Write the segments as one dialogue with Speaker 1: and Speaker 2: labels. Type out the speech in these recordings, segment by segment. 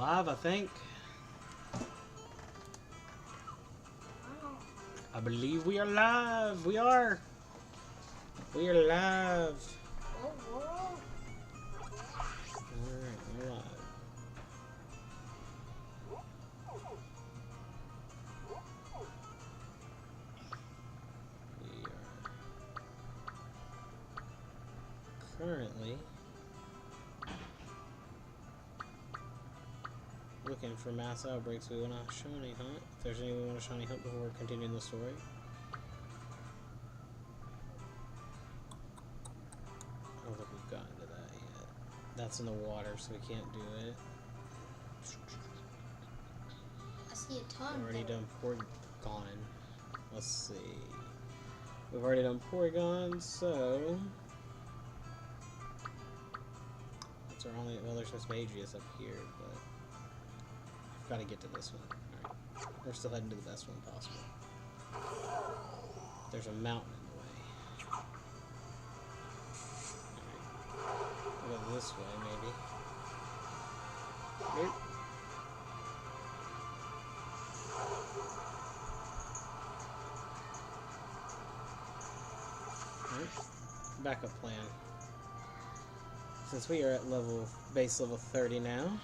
Speaker 1: alive, I think. I believe we are live. We are. We are live.
Speaker 2: Oh,
Speaker 1: Alright, we're live. We are currently looking for mass outbreaks. We want to shiny hunt. If there's anyone we want to shiny hunt before continuing the story. I don't think we've gotten to that yet. That's in the water, so we can't do it.
Speaker 2: I see a ton.
Speaker 1: We've already done Porygon. Let's see. We've already done Porygon, so that's our only. Well, there's this Magius up here, but I've got to get to this one. Alright. We're still heading to the best one possible. There's a mountain in the way. Alright. We'll go this way, maybe. Nope. Backup plan. Since we are at base level 30 now,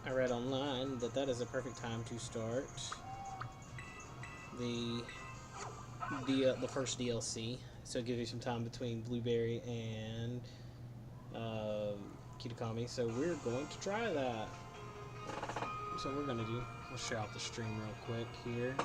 Speaker 1: I read online that that is a perfect time to start the first DLC. So it gives you some time between Blueberry and Kitakami. So we're going to try that. So what we're gonna do, we'll share out the stream real quick here.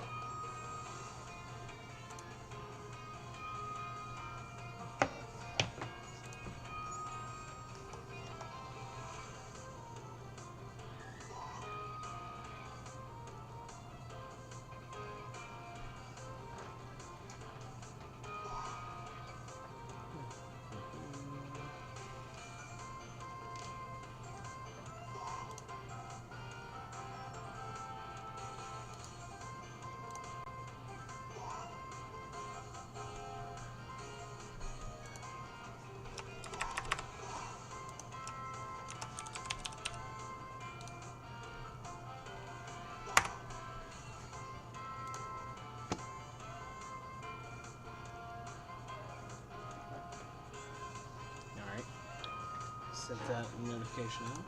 Speaker 1: Set that notification out.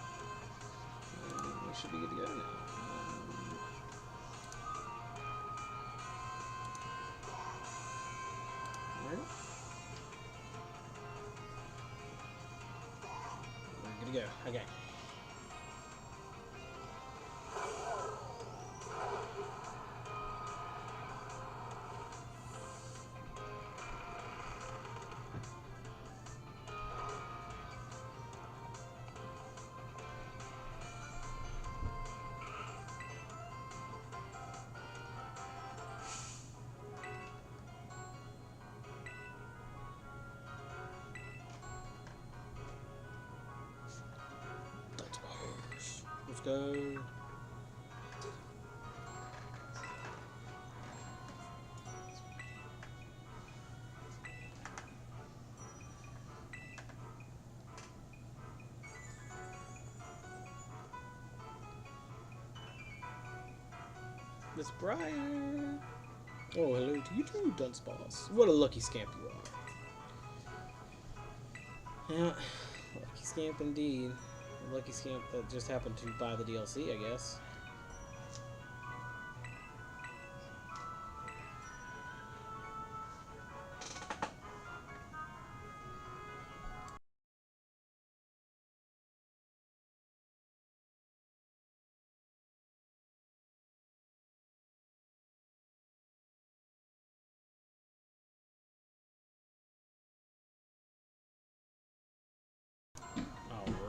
Speaker 1: And we should be good to go now. Alright. We're good to go. Okay. Let's go. Miss Brian. Oh, hello to you too, Dunsparce. What a lucky scamp you are. Yeah, lucky scamp indeed. A lucky scamp that just happened to buy the DLC, I guess.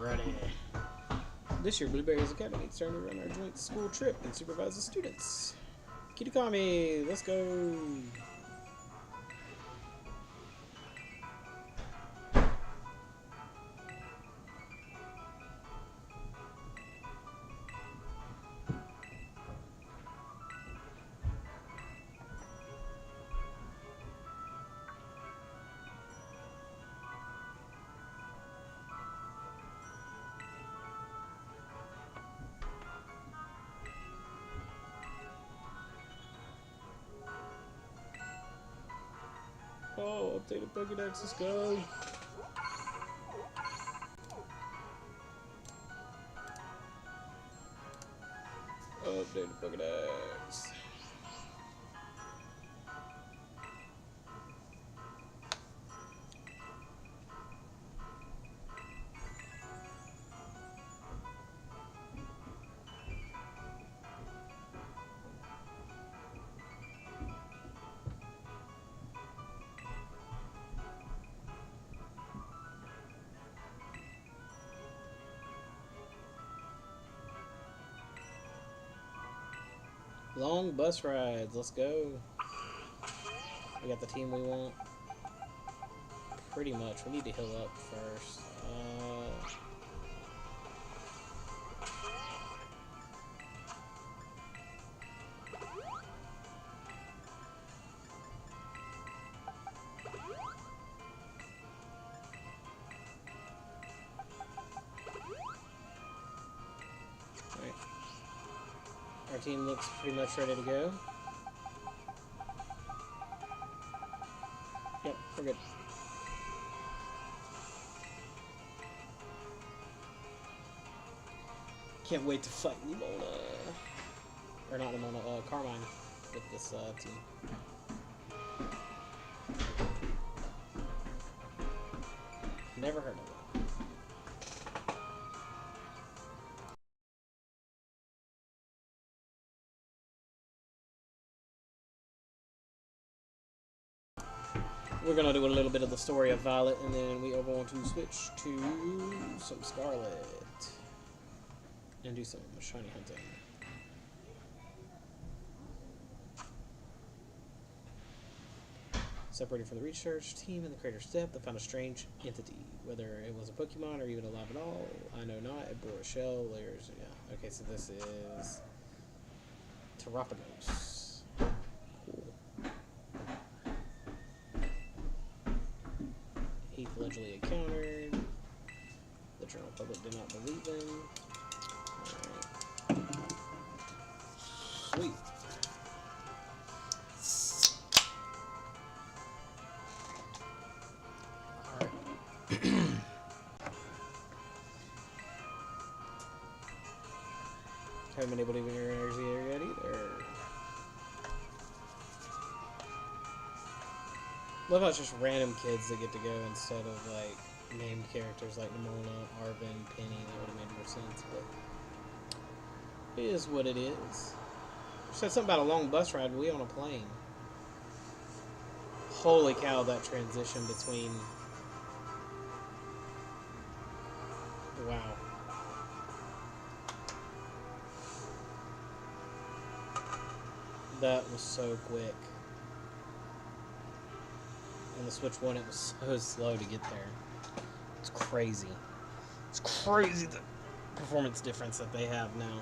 Speaker 1: Alrighty. This year, Blueberry's Academy is starting to run our joint school trip and supervise the students. Kitakami, let's go! Updated Pokédex, let's go. Updated Pokédex. Long bus rides, let's go. We got the team we want. Pretty much. We need to heal up first. Alright. Our team looks pretty much ready to go. Yep, we're good. Can't wait to fight Nemona. Or not Nemona, Carmine with this team. Never heard of it. We're gonna do a little bit of the story of Violet, and then we are going to switch to some Scarlet and do some shiny hunting. Separated from the research team in the crater's depth, they found a strange entity. Whether it was a Pokemon or even alive at all, I know not. It bore a shell, layers. Yeah. Okay, so this is Terraponos. Cool. Heath allegedly encountered. The general public did not believe in. Alright. Sweet. Haven't been able to even hear energy area yet either. Love how it's just random kids that get to go instead of like named characters like Nemona, Arven, Penny. That would have made more sense, but it is what it is. You said something about a long bus ride. We on a plane. Holy cow! That transition between. Wow. That was so quick. On the Switch 1, it was so slow to get there. It's crazy. It's crazy the performance difference that they have now.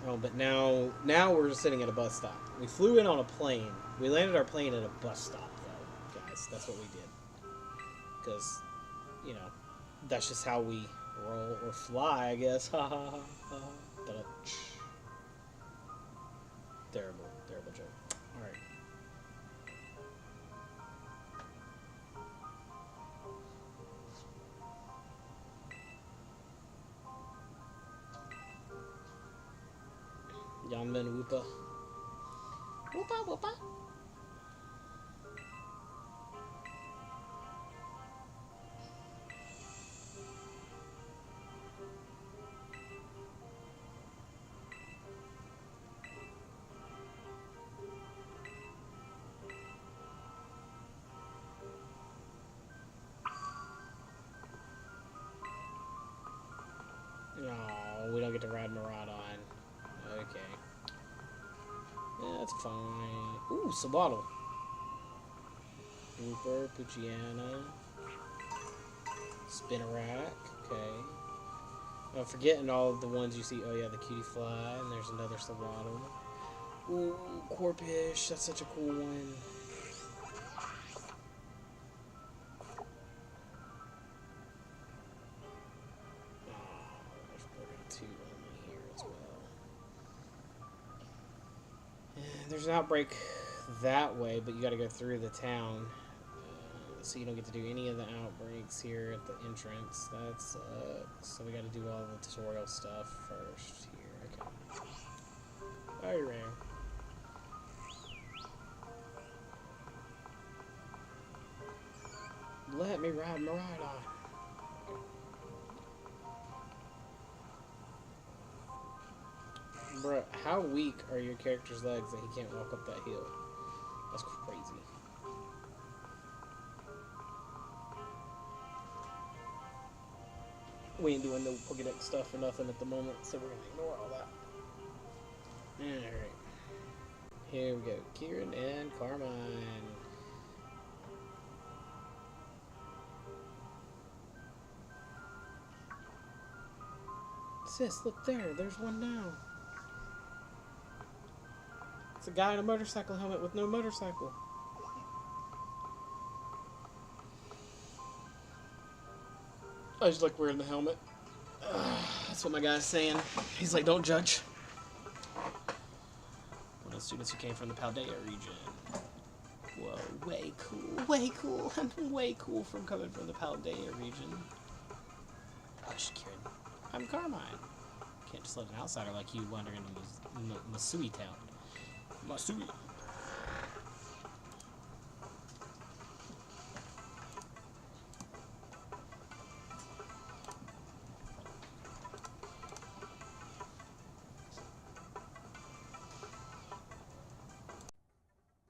Speaker 1: Oh, but now we're just sitting at a bus stop. We flew in on a plane. We landed our plane at a bus stop, though, guys. That's what we did. Because, you know, that's just how we roll or fly, I guess. Ha ha ha ha. Terrible, terrible joke. Alright. Yanmen Woopa. Woopa Woopa. No, we don't get to ride Miraidon. Okay. Yeah, that's fine. Ooh, Sabato. Wooper, Puchiana. Spinarak. Okay. I'm forgetting all of the ones you see. Oh, yeah, the Cutie Fly. And there's another Sabato. Ooh, Corpish. That's such a cool one. There's an outbreak that way, but you got to go through the town. So you don't get to do any of the outbreaks here at the entrance. That sucks. So we got to do all the tutorial stuff first here. Okay. Alright. Let me ride my ride on. Bruh, how weak are your character's legs that he can't walk up that hill? That's crazy. We ain't doing no Pokédex stuff or nothing at the moment, so we're gonna ignore all that. Alright. Here we go. Kieran and Carmine. Sis, look there. There's one now. It's a guy in a motorcycle helmet with no motorcycle. I just like wearing the helmet. That's what my guy's saying. He's like, don't judge. One of the students who came from the Paldea region. Whoa, way cool. Way cool. I'm way cool from coming from the Paldea region. Gosh, Kieran. I'm Carmine. Can't just let an outsider like you wander into Masui town. Masui.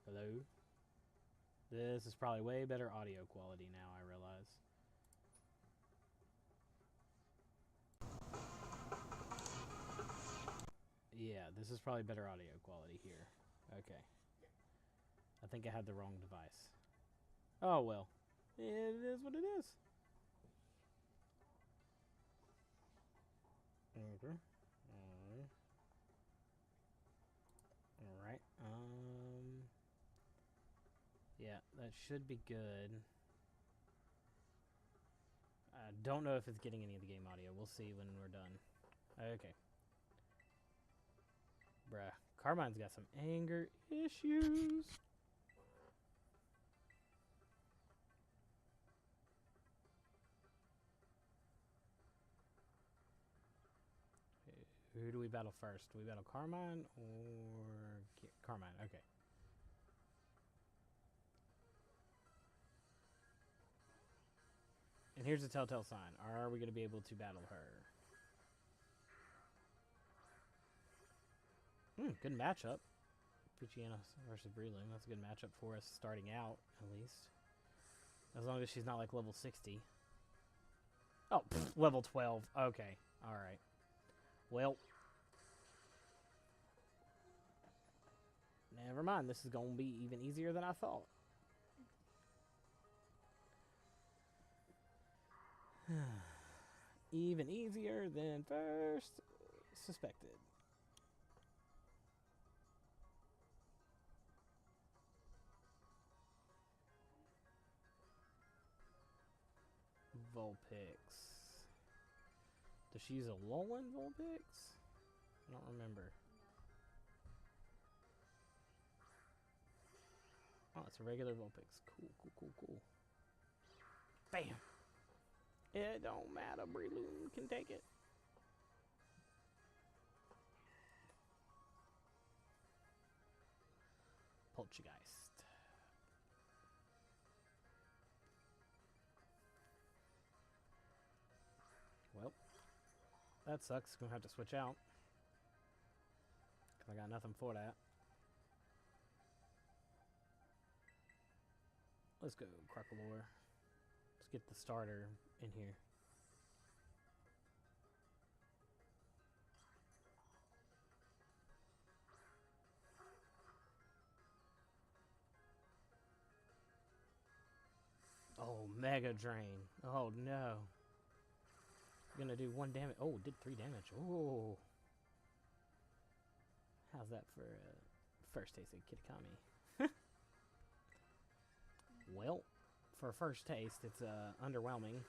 Speaker 1: Hello? This is probably way better audio quality now, I realize. Yeah, this is probably better audio quality here. Okay. I think I had the wrong device. Oh well. It is what it is. Okay. Alright. Yeah, that should be good. I don't know if it's getting any of the game audio. We'll see when we're done. Okay. Bruh. Carmine's got some anger issues. Who do we battle first? Do we battle Carmine or... Carmine, okay. And here's the telltale sign. Are we going to be able to battle her? Good matchup. Poochyena versus Breloom. That's a good matchup for us starting out, at least. As long as she's not like level 60. Oh, level 12. Okay. Alright. Well. Never mind. This is going to be even easier than I thought. Even easier than first suspected. Vulpix. Does she use a Alolan Vulpix? I don't remember. Oh, it's a regular Vulpix. Cool. Bam! It don't matter, Breloom can take it. Poltergeist. Well, that sucks. Gonna have to switch out. Cause I got nothing for that. Let's go, Crocalor. Let's get the starter in here. Oh, Mega Drain. Oh, no. Gonna do 1 damage. Oh, did 3 damage. Oh. How's that for first taste of Kitakami? Well, for a first taste, it's underwhelming.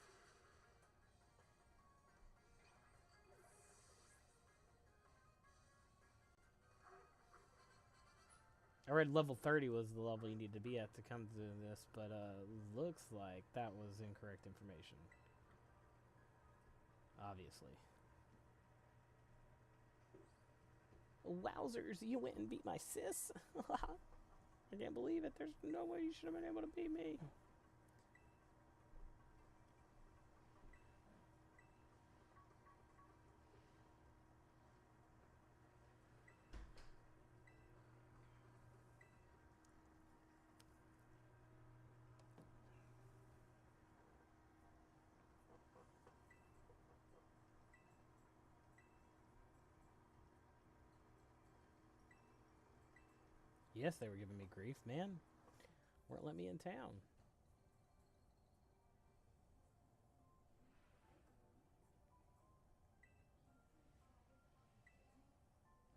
Speaker 1: I read level 30 was the level you need to be at to come to this, but looks like that was incorrect information. Obviously. Wowzers, you went and beat my sis? I can't believe it. There's no way you should have been able to beat me. Yes, they were giving me grief, man. Weren't letting me in town.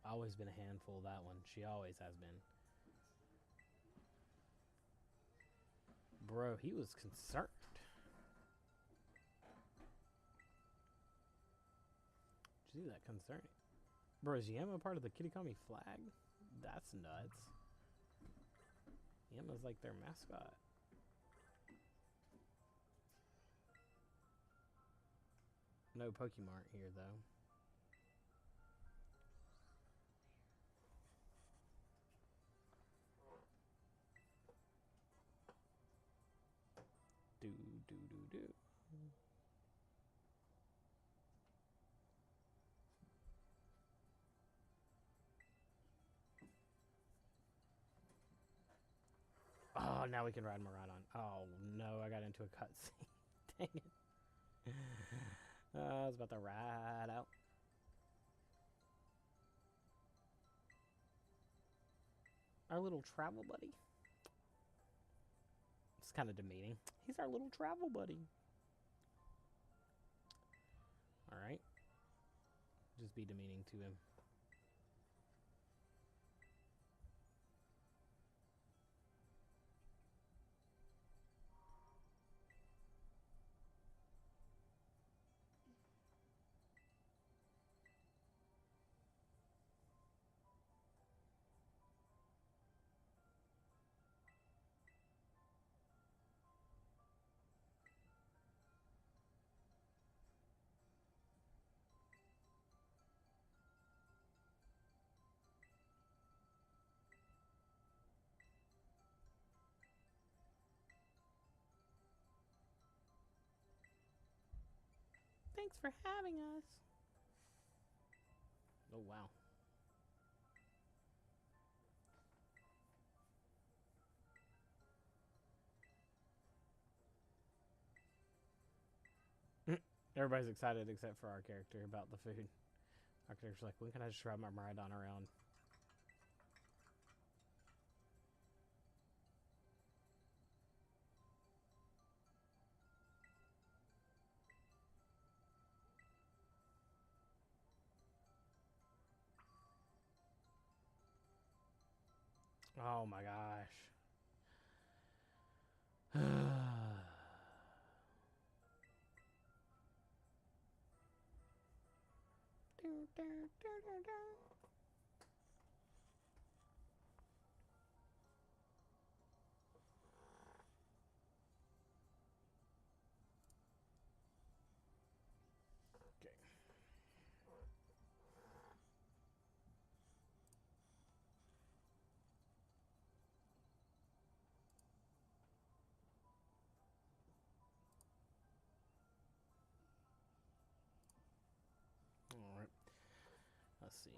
Speaker 1: Always been a handful, that one. She always has been. Bro, he was concerned. Did you see that concerning? Bro, is Yama part of the Kitakami flag? That's nuts. Yama's like their mascot. No Pokemart here, though. Do. Oh, now we can ride Miraidon. Oh, no, I got into a cutscene. Dang it. I was about to ride out. Our little travel buddy. It's kind of demeaning. He's our little travel buddy. Alright. Just be demeaning to him. Thanks for having us. Oh, wow. Everybody's excited except for our character about the food. Our character's like, when can I just ride my Miraidon around? Oh my gosh. Okay. All right. Let's see.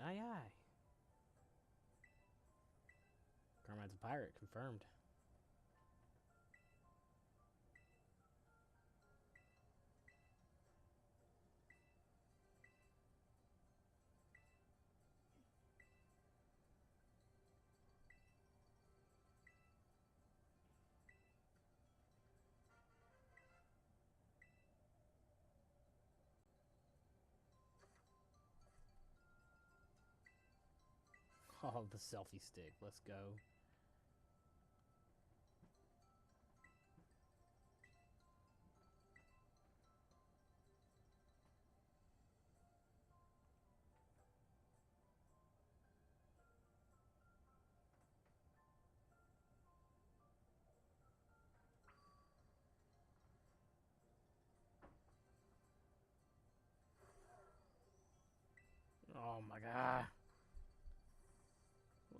Speaker 1: Aye, aye. Carmine's a pirate, confirmed. Oh, the selfie stick. Let's go. Oh my god.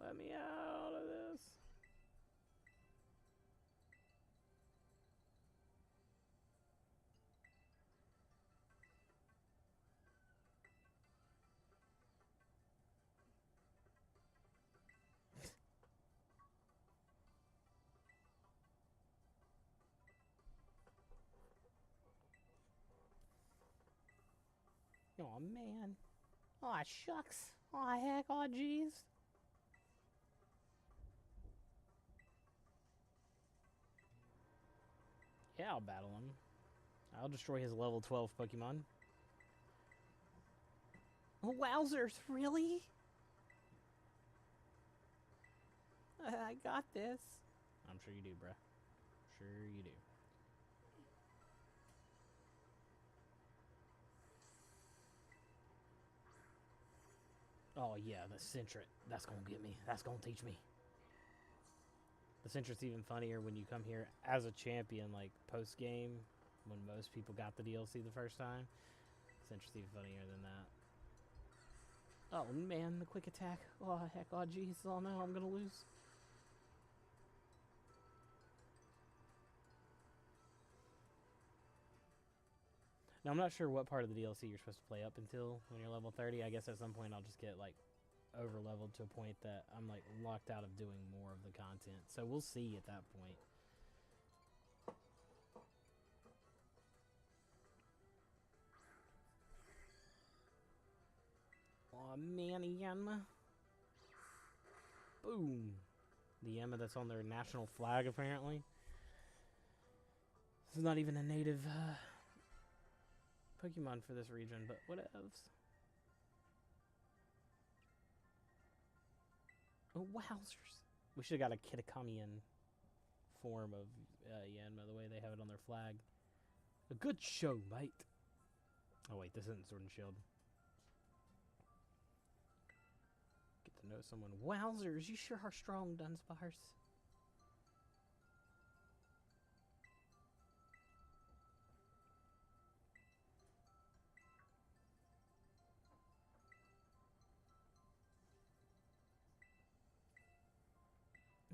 Speaker 1: Let me out of this. Oh man. Aw, shucks. Aw, heck. Aw, jeez. Yeah, I'll battle him. I'll destroy his level 12 Pokemon. Wowzers, really? I got this. I'm sure you do, bruh. Sure you do. Oh yeah, the Sentret. That's gonna get me. That's gonna teach me. The Sentret's even funnier when you come here as a champion, like post-game, when most people got the DLC the first time. Sentret's even funnier than that. Oh man, the quick attack. Oh heck, oh jeez, oh no, I'm gonna lose. Now I'm not sure what part of the DLC you're supposed to play up until when you're level 30. I guess at some point I'll just get like over leveled to a point that I'm like locked out of doing more of the content. So we'll see at that point. Aw man, Yanma. Boom. The Yanma that's on their national flag apparently. This is not even a native Pokemon for this region, but whatevs. Oh, wowzers. We should have got a Kitakamian form of Yanma, the way they have it on their flag. A good show, mate. Oh, wait, this isn't Sword and Shield. Get to know someone. Wowzers, you sure are strong, Dunsparce.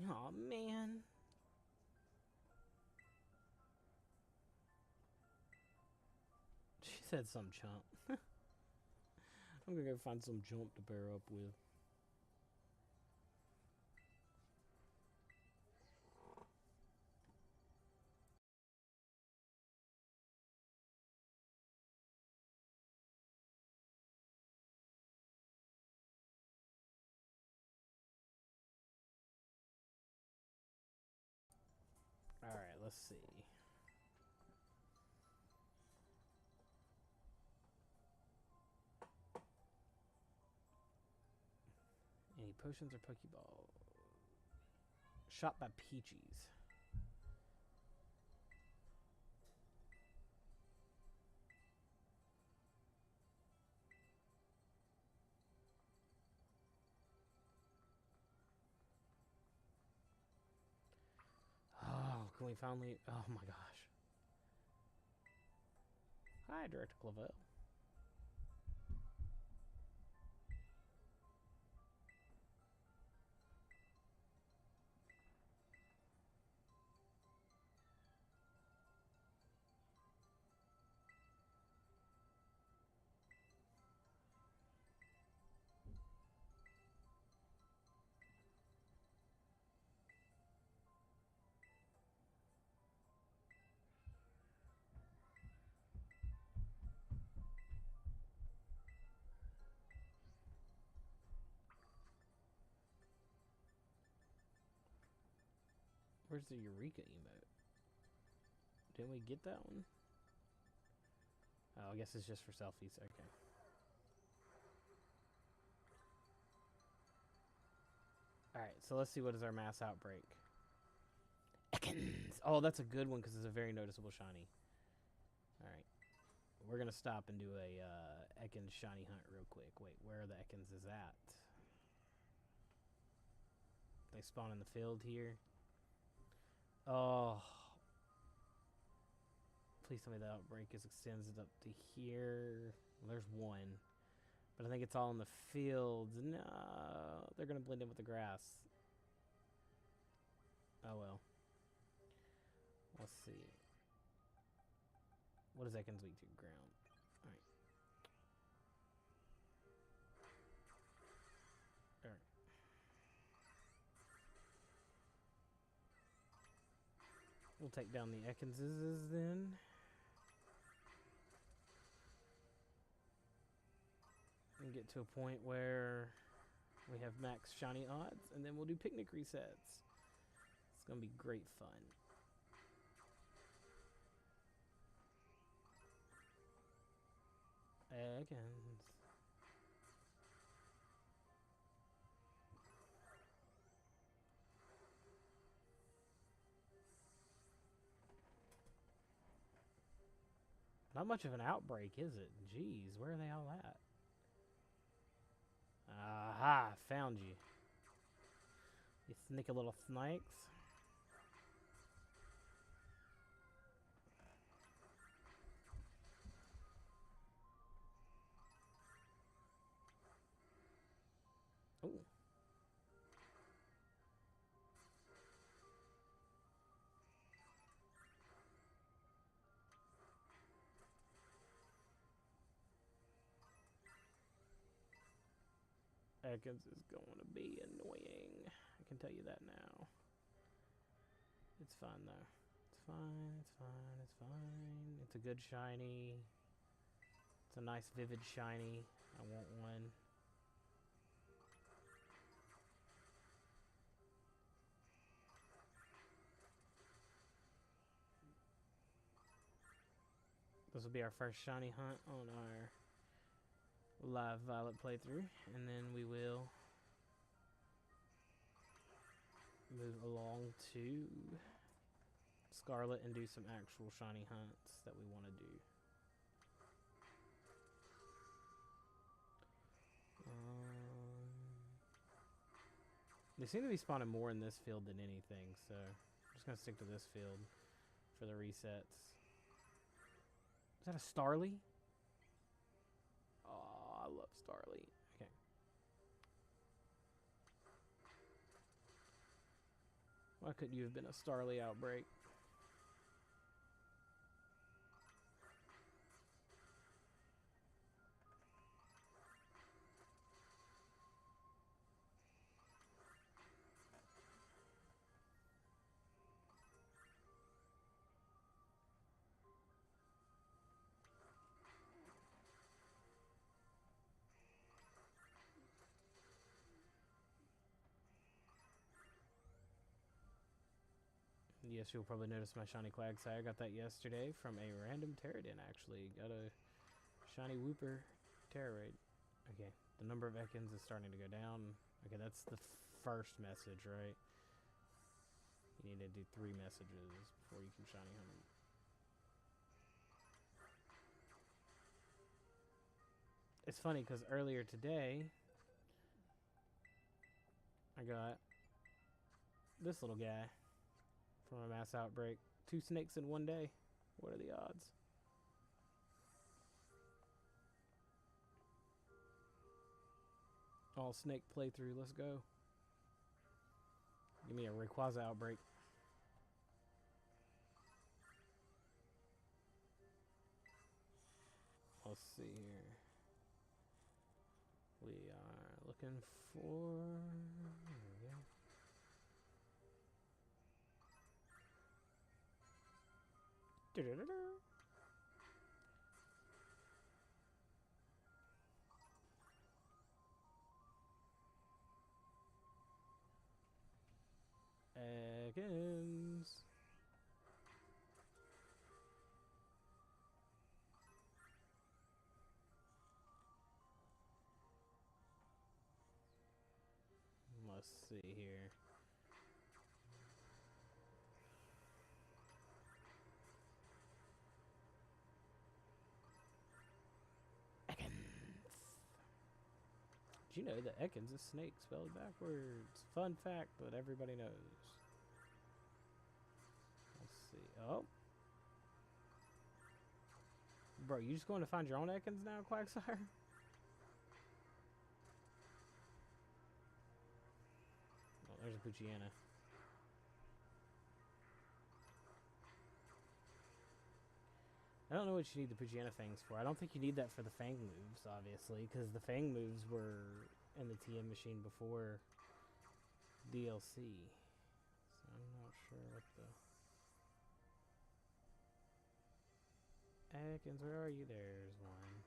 Speaker 1: Aw, man. She said some chump. I'm gonna go find some jump to pair up with. Alright, let's see. Any potions or Pokeball? Shot by Peaches. Oh, can we finally... Oh my gosh. Hi, Director Clavel. Where's the Eureka emote? Didn't we get that one? Oh, I guess it's just for selfies. Okay. Alright, so let's see what is our mass outbreak. Ekans! Oh, that's a good one because it's a very noticeable shiny. Alright. We're going to stop and do a Ekans shiny hunt real quick. Wait, where are the Ekans is at? They spawn in the field here. Oh. Please tell me the outbreak is extends up to here. Well, there's one. But I think it's all in the fields. No. They're going to blend in with the grass. Oh, well. Let's see. What is Ekans weak to? Ground. Alright. Alright. We'll take down the Ekanses then. And get to a point where we have max shiny odds, and then we'll do picnic resets. It's gonna be great fun. Ekans. Not much of an outbreak, is it? Jeez, where are they all at? Aha, found you. You sneaky little snakes. Ooh. Ekans is going to be annoying. I can tell you that now. It's fine though. It's fine, it's fine, it's fine. It's a good shiny. It's a nice vivid shiny. I want one. This will be our first shiny hunt on our live Violet playthrough, and then we will move along to Scarlet and do some actual shiny hunts that we want to do. They seem to be spawning more in this field than anything, so I'm just going to stick to this field for the resets. Is that a Starly? Oh, I love Starly. Okay. Why couldn't you have been a Starly outbreak? Yes, you'll probably notice my shiny Quagsire. I got that yesterday from a random Terradin, actually. Got a shiny Wooper Terrorade. Okay, the number of Ekans is starting to go down. Okay, that's the first message, right? You need to do 3 messages before you can shiny hunt them. It's funny, because earlier today, I got this little guy from a mass outbreak. 2 snakes in one day. What are the odds? All snake playthrough. Let's go. Give me a Rayquaza outbreak. Let's see here. We are looking for... There we go. Da-da-da-da. Ekans. let's see here. Ekans. Did you know that Ekans is snake spelled backwards? Fun fact, but everybody knows. Let's see. Oh. Bro, you just going to find your own Ekans now, Quagsire? Oh, there's a Poochyena. I don't know what you need the Poochyena fangs for. I don't think you need that for the fang moves, obviously, because the fang moves were in the TM machine before DLC. So I'm not sure what the... Ekans, where are you? There's one.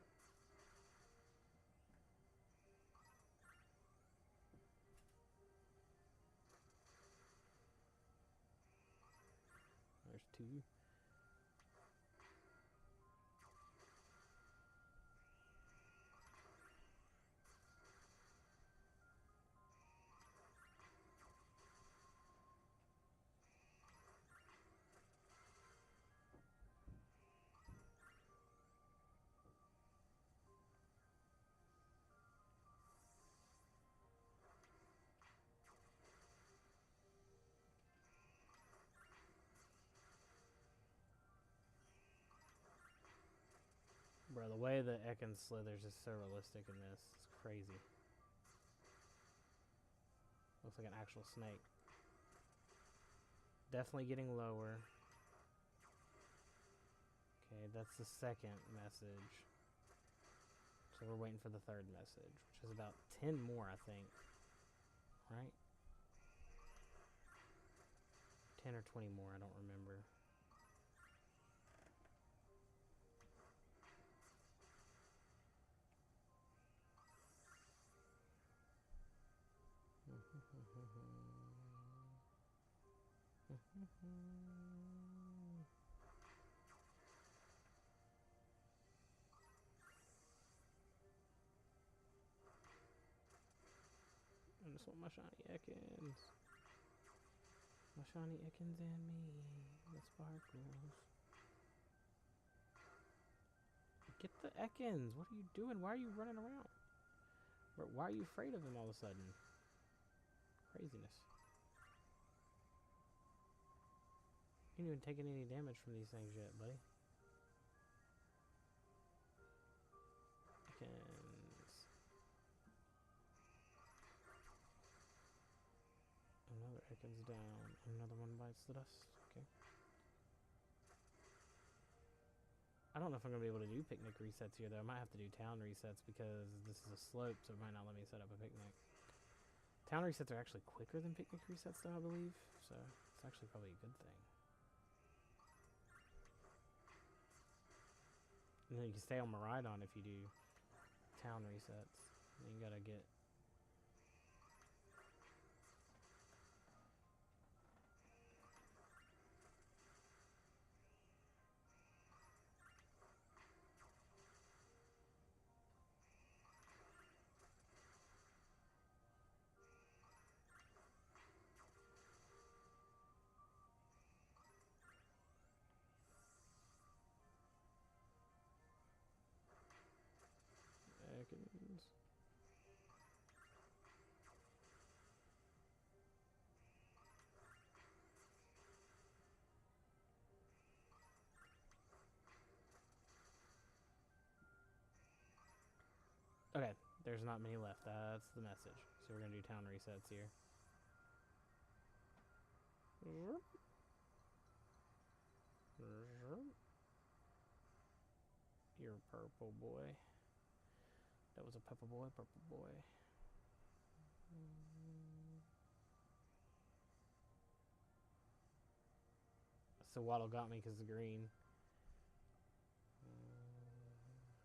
Speaker 1: There's two. Bro, the way the Ekans slithers is so realistic in this. It's crazy. Looks like an actual snake. Definitely getting lower. Okay, that's the second message. So we're waiting for the third message, which is about 10 more, I think. Right? 10 or 20 more, I don't remember. I just want my shiny Ekans. My shiny Ekans and me. The sparkles. Get the Ekans! What are you doing? Why are you running around? Why are you afraid of him all of a sudden? Craziness. You ain't even taking any damage from these things yet, buddy. Ekans. Another Ekans down. Another one bites the dust. Okay. I don't know if I'm going to be able to do picnic resets here, though. I might have to do town resets because this is a slope, so it might not let me set up a picnic. Town resets are actually quicker than picnic resets, though, I believe. So it's actually probably a good thing. And then you can stay on Miraidon if you do town resets. Then you gotta get... Ekans. Okay, there's not many left. That's the message. So we're gonna do town resets here. You're purple boy. That was a purple boy, purple boy. So Waddle got me because of green.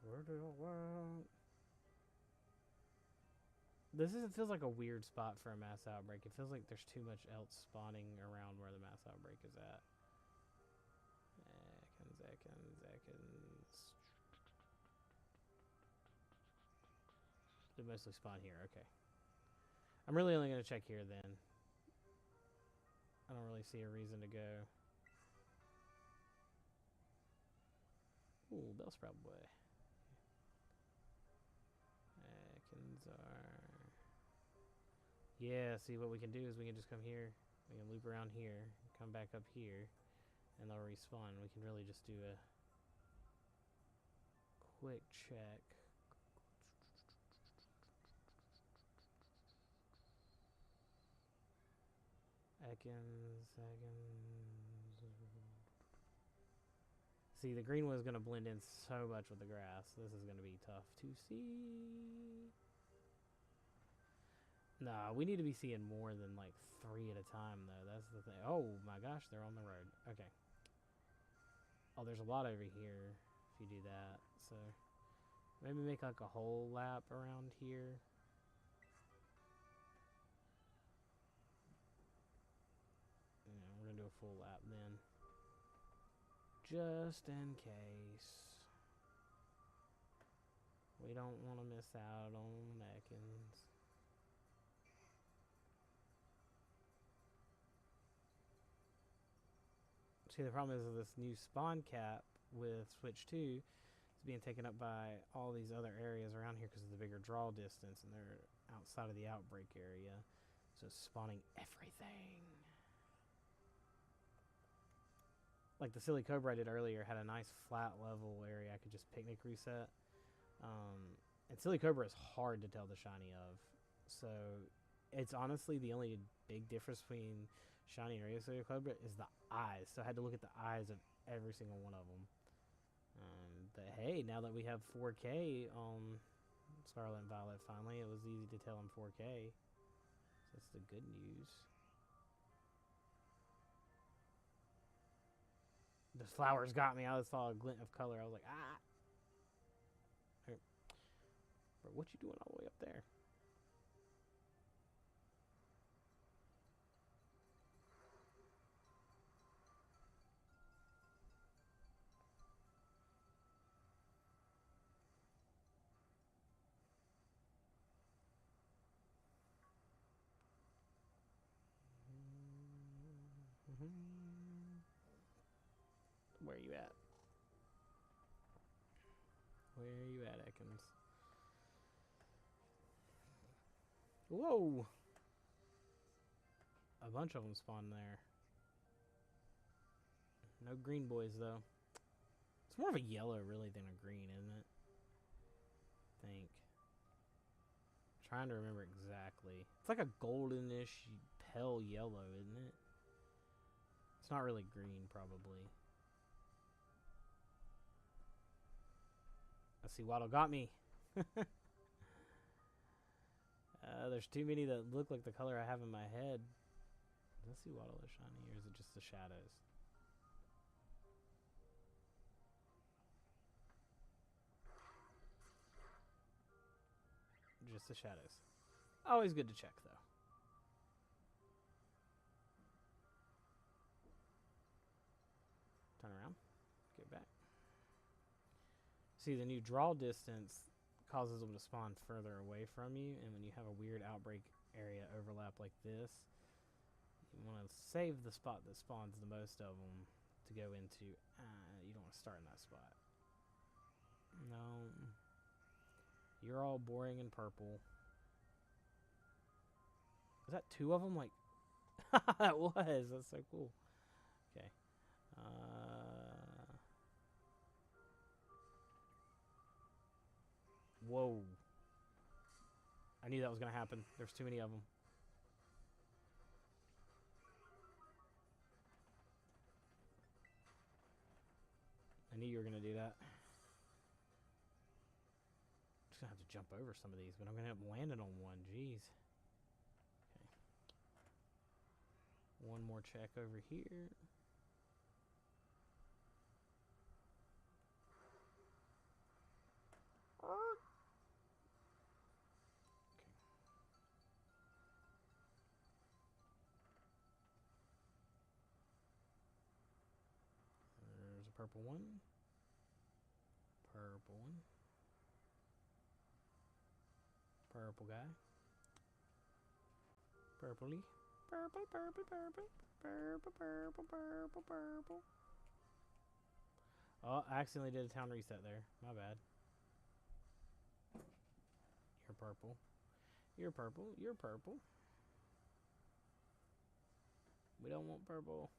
Speaker 1: Where do I want? This feels like a weird spot for a mass outbreak. It feels like there's too much else spawning around where the mass outbreak is at. Ekans. They mostly spawn here, okay. I'm really only going to check here then. I don't really see a reason to go. Ooh, Bellsprout boy. Atkins are... Yeah, see what we can do is we can just come here. We can loop around here, come back up here, and they'll respawn. We can really just do a quick check. Atkins. See, the green was going to blend in so much with the grass. This is going to be tough to see. Nah, we need to be seeing more than like 3 at a time, though. That's the thing. Oh my gosh, they're on the road. Okay. Oh, there's a lot over here if you do that. So maybe make like a whole lap around here. Yeah, we're going to do a full lap then. Just in case. We don't want to miss out on Atkins. See, the problem is this new spawn cap with Switch 2 is being taken up by all these other areas around here because of the bigger draw distance, and they're outside of the outbreak area. So it's spawning everything. Like the Silly Cobra I did earlier had a nice flat level area I could just picnic reset. And Silly Cobra is hard to tell the shiny of. So it's honestly the only big difference between shiny and regular Silly Cobra is the eyes. So I had to look at the eyes of every single one of them. But hey, now that we have 4K on Scarlet and Violet finally, it was easy to tell in 4K. So that's the good news. The flowers got me. I just saw a glint of color. I was like, ah. Hey, bro, what you doing all the way up there? Where are you at? Where are you at, Ekans? Whoa! A bunch of them spawned there. No green boys, though. It's more of a yellow, really, than a green, isn't it? I think. Trying to remember exactly. It's like a goldenish, pale yellow, isn't it? It's not really green, probably. Let's see, Waddle got me. There's too many that look like the color I have in my head. Let's see, Waddle is shiny, or is it just the shadows? Just the shadows. Always good to check, though. Turn around. Get back. See, the new draw distance causes them to spawn further away from you, and when you have a weird outbreak area overlap like this, you want to save the spot that spawns the most of them to go into. You don't want to start in that spot. No. You're all boring and purple. Is that 2 of them? Like, that was. That's so cool. Okay. Whoa. I knew that was going to happen. There's too many of them. I knew you were going to do that. I'm just going to have to jump over some of these, but I'm going to end up landing on one. Jeez. Okay. One more check over here. Okay. There's a purple one. Purple one. Purple guy. Purpley. Purple, purple, purple. Purple, purple, purple, purple. Oh, I accidentally did a town reset there. My bad. You're purple. You're purple. You're purple. We don't want purple.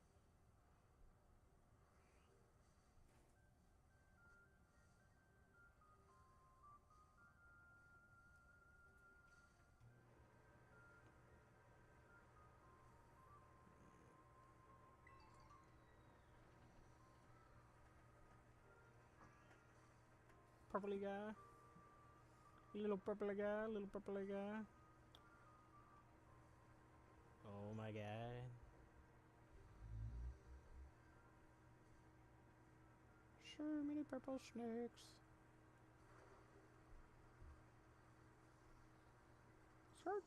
Speaker 1: Purpley guy. Little purpley guy. Little purpley guy. Oh my god. So many purple snakes. Sir.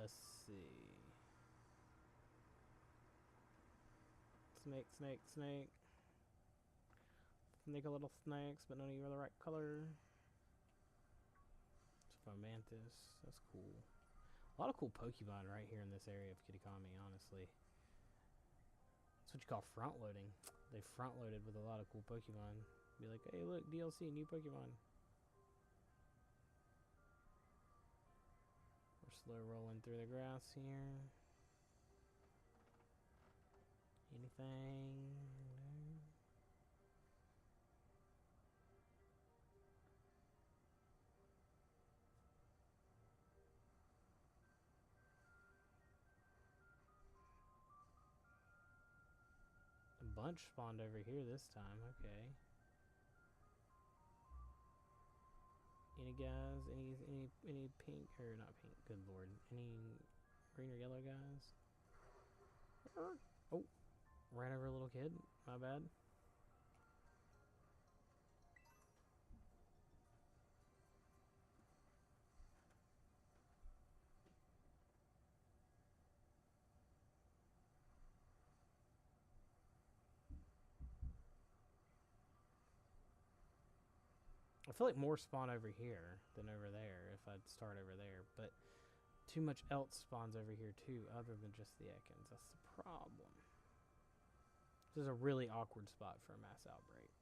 Speaker 1: Let's see. Snake, snake, snake. Snake a little snakes, but none of you are the right color. It's Fomantis. That's cool. A lot of cool Pokemon right here in this area of Kitakami, honestly. That's what you call front loading. They front loaded with a lot of cool Pokemon. Be like, hey look, DLC, new Pokemon. We're slow rolling through the grass here. Anything? A bunch spawned over here this time, okay. Any guys? Any pink or not pink? Good lord. Any green or yellow guys? Oh, ran over a little kid. My bad. I feel like more spawn over here than over there if I'd start over there, but too much else spawns over here too, other than just the Ekans. That's the problem. This is a really awkward spot for a mass outbreak.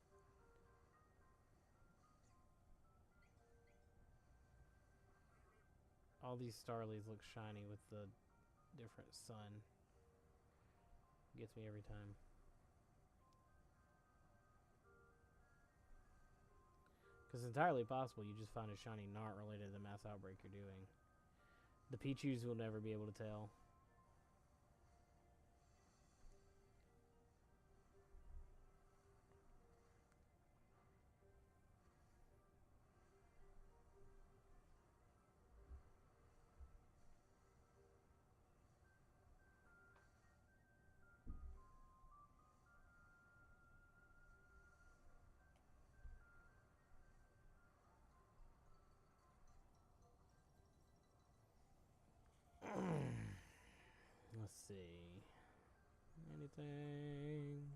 Speaker 1: All these Starlies look shiny with the different sun. Gets me every time. Because it's entirely possible you just find a shiny not related to the mass outbreak you're doing. The Pichus will never be able to tell. Let's see. Anything?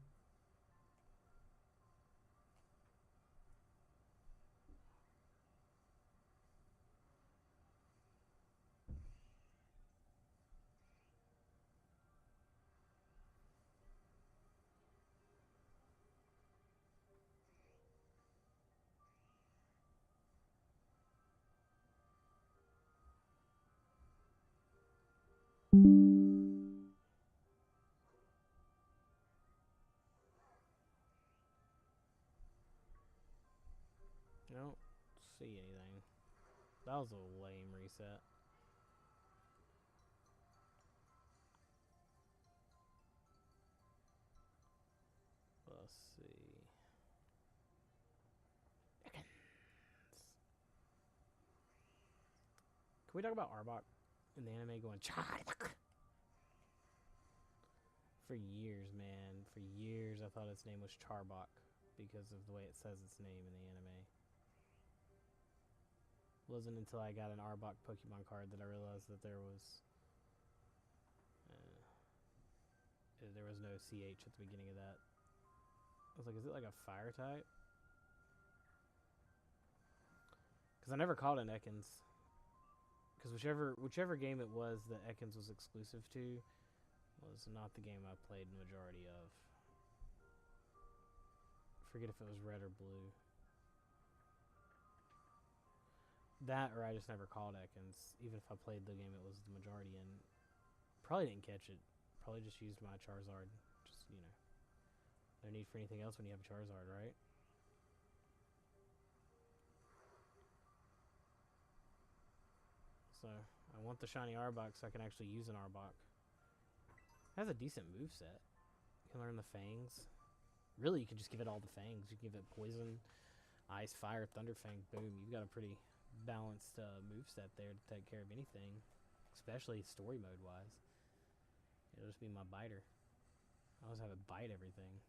Speaker 1: I don't see anything. That was a lame reset. Let's see. Can we talk about Arbok in the anime going Charbok? For years, man. For years I thought its name was Charbok because of the way it says its name in the anime. It wasn't until I got an Arbok Pokemon card that I realized that there was no CH at the beginning of that. I was like, is it like a fire type? Because I never caught an Ekans. Because whichever game it was that Ekans was exclusive to was not the game I played the majority of. Forget if it was red or blue. That or I just never called Ekans, even if I played the game it was the majority in. Probably didn't catch it. Probably just used my Charizard. Just, you know. No need for anything else when you have a Charizard, right? So, I want the shiny Arbok so I can actually use an Arbok. It has a decent moveset. You can learn the Fangs. Really, you can just give it all the Fangs. You can give it Poison, Ice, Fire, Thunder Fang. Boom. You've got a pretty balanced moveset there to take care of anything. Especially story mode wise. It'll just be my biter. I always have it bite everything.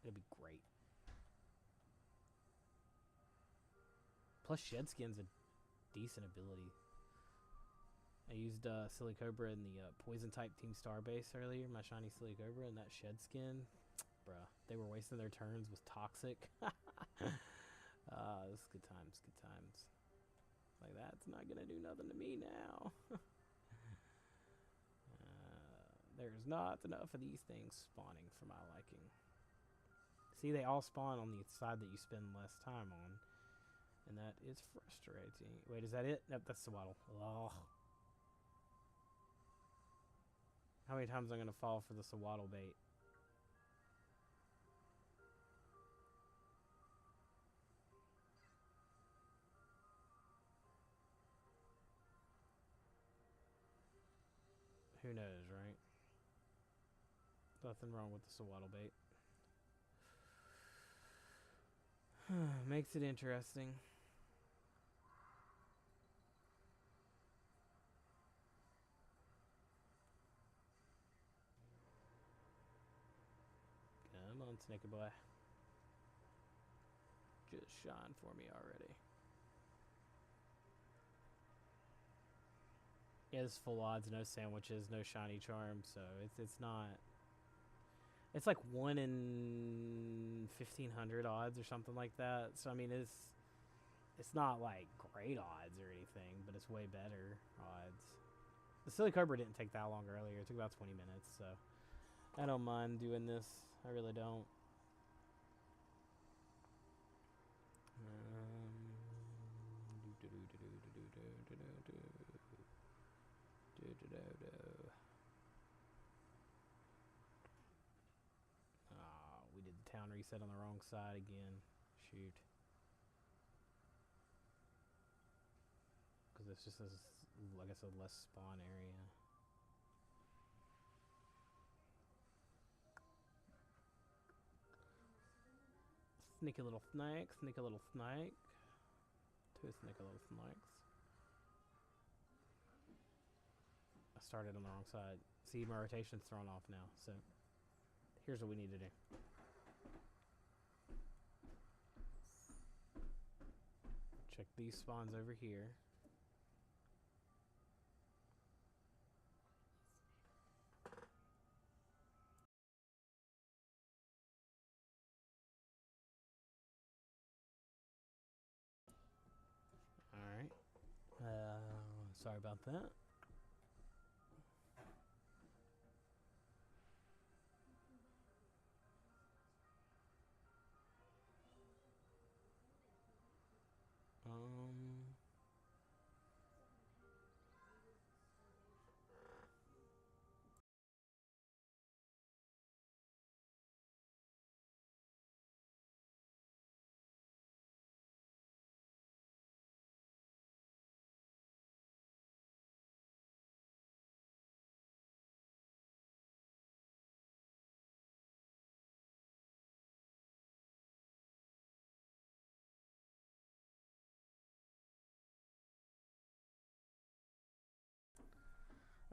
Speaker 1: It'll be great. Plus, Shed Skin's a decent ability. I used Silicobra in the Poison type Team Starbase earlier, my shiny Silicobra, and that Shed Skin. Bruh, they were wasting their turns with Toxic. This is good times, good times. Like, that's not gonna do nothing to me now. There's not enough of these things spawning for my liking. See, they all spawn on the side that you spend less time on. And that is frustrating. Wait, is that it? Nope, that's Swaddle. Ugh. How many times am I going to fall for the Swaddle bait? Who knows, right? Nothing wrong with the Swaddle bait. Makes it interesting. Come on, Snakey boy. Just shine for me already. Yeah, this is full odds, no sandwiches, no shiny charm, so it's not. It's like 1 in 1,500 odds or something like that. So I mean, it's not like great odds or anything, but it's way better odds. The Silicobra didn't take that long earlier. It took about 20 minutes, so I don't mind doing this. I really don't. We did the town reset on the wrong side again. Shoot. Because it's just, like I said, less spawn area. Sneaky little snake, sneaky little snake. Two sneaky little snakes. I started on the wrong side. See, my rotation's thrown off now, so here's what we need to do. Check these spawns over here. Alright. Sorry about that.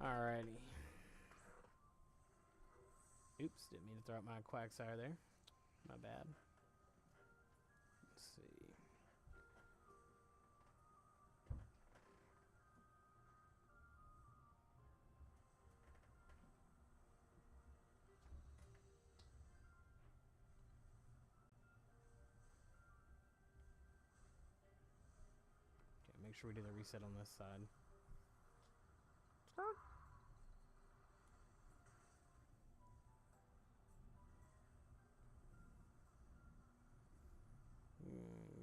Speaker 1: Alrighty. Oops, didn't mean to throw out my Quagsire there. My bad. Let's see. sure we do the reset on this side.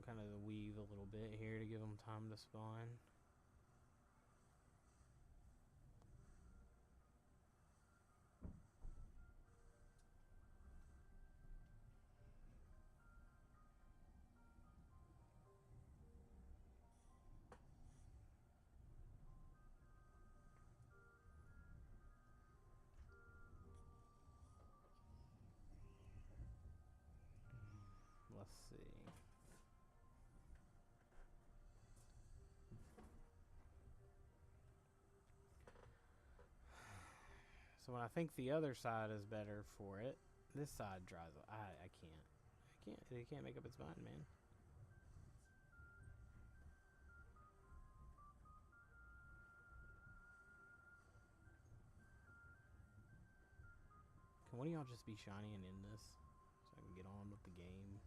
Speaker 1: Kind of weave a little bit here to give them time to spawn. Let's see. So when I think the other side is better for it, this side dries up. I can't. It can't make up its mind, man. Can one of y'all just be shiny and end this? So I can get on with the game.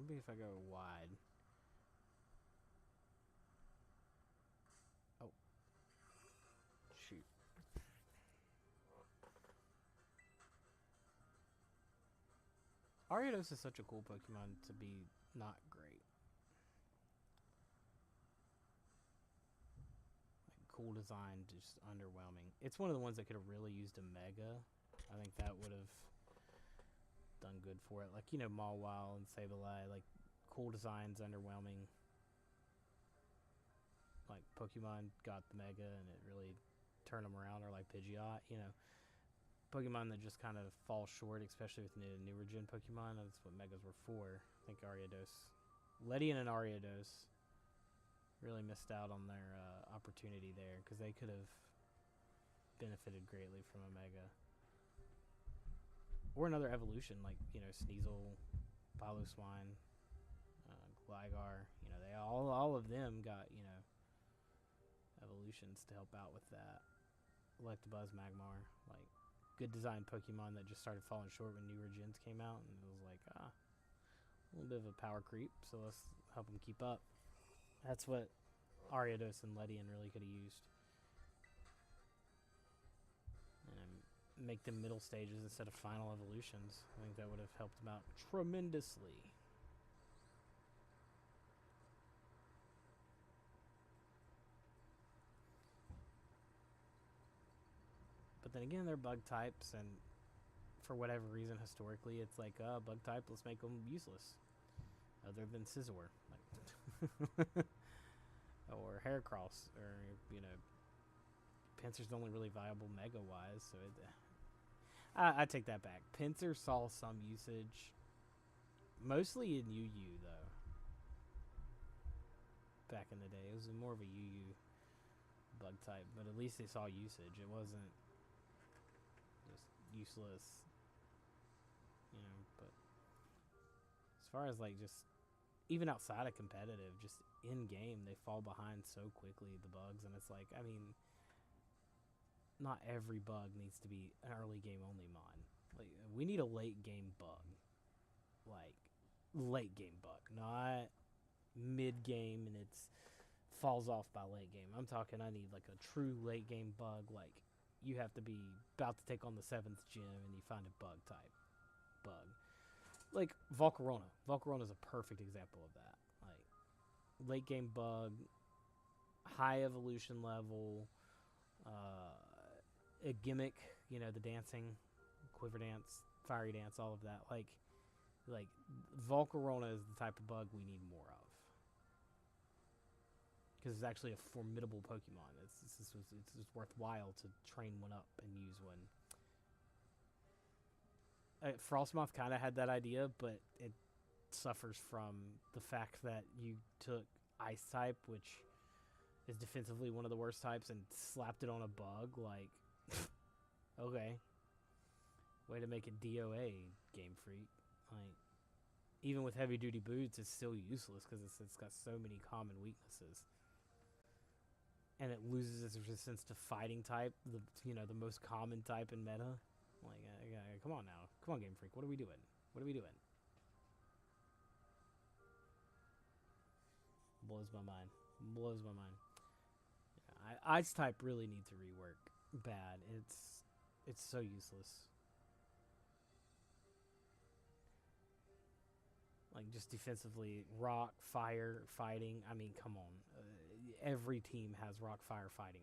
Speaker 1: Maybe if I go wide. Oh. Shoot. Ariados is such a cool Pokemon to be not great. Like, cool design, just underwhelming. It's one of the ones that could have really used a Mega. I think that would have done good for it. Like, you know, Mawile and Sableye, like, cool designs, underwhelming. Like, Pokemon got the Mega and it really turned them around, or like Pidgeot, you know. Pokemon that just kind of fall short, especially with newer gen Pokemon. That's what Megas were for. I think Ariados, Ledian and Ariados really missed out on their opportunity there, because they could have benefited greatly from a Mega. Or another evolution, like, you know, Sneasel, Piloswine, Gligar. You know, they all of them got, you know, evolutions to help out with that. Electabuzz, Magmar, like, good design Pokemon that just started falling short when newer gens came out, and it was like, a little bit of a power creep, so let's help them keep up. That's what Ariados and Ledian really could have used. And make them middle stages instead of final evolutions. I think that would have helped them out tremendously. But then again, they're bug types, and for whatever reason, historically, it's like, bug type, let's make them useless. Other than Scizor. Like or Heracross, or, you know, Pinsir's the only really viable Mega-wise, so I take that back. Pinsir saw some usage, mostly in UU, though. Back in the day, it was more of a UU bug type, but at least they saw usage. It wasn't just useless, you know. But as far as, like, just even outside of competitive, just in game, they fall behind so quickly, the bugs, and it's like, I mean, not every bug needs to be an early game only mon. Like, we need a late game bug. Like, late game bug, not mid game and it's falls off by late game. I'm talking, I need like a true late game bug. Like, you have to be about to take on the 7th gym and you find a bug type bug. Like Volcarona. Volcarona is a perfect example of that. Like, late game bug, high evolution level, a gimmick, you know, the dancing, quiver dance, fiery dance, all of that. Like Volcarona is the type of bug we need more of, because it's actually a formidable Pokemon. It's worthwhile to train one up and use one. Frostmoth kind of had that idea, but it suffers from the fact that you took Ice type, which is defensively one of the worst types, and slapped it on a bug. Like, okay, way to make it DOA, Game Freak. Like, even with heavy duty boots, it's still useless because it's got so many common weaknesses.
Speaker 3: and it loses its resistance to fighting type, the most common type in meta. Like, come on now, come on, Game Freak, what are we doing? What are we doing? Blows my mind. Blows my mind. Yeah, Ice type really needs to rework bad. It's so useless. Like, just defensively, rock, fire, fighting. I mean, come on. Every team has rock, fire, fighting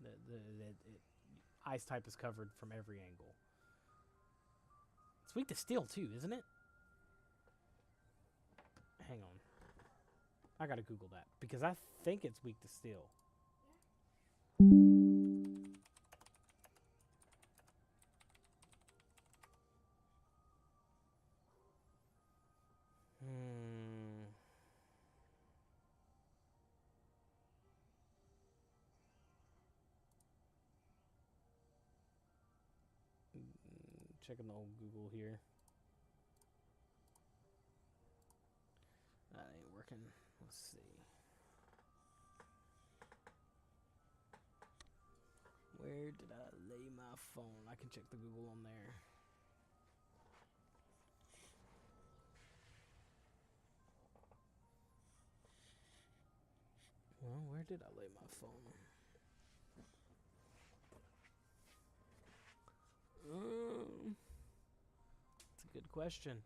Speaker 3: on it. Like, Ice type is covered from every angle. It's weak to steel, too, isn't it? Hang on. I gotta Google that, because I think it's weak to steel. Checking the old Google here. That ain't working. Let's see. Where did I lay my phone? I can check the Google on there. Well, where did I lay my phone? That's a good question.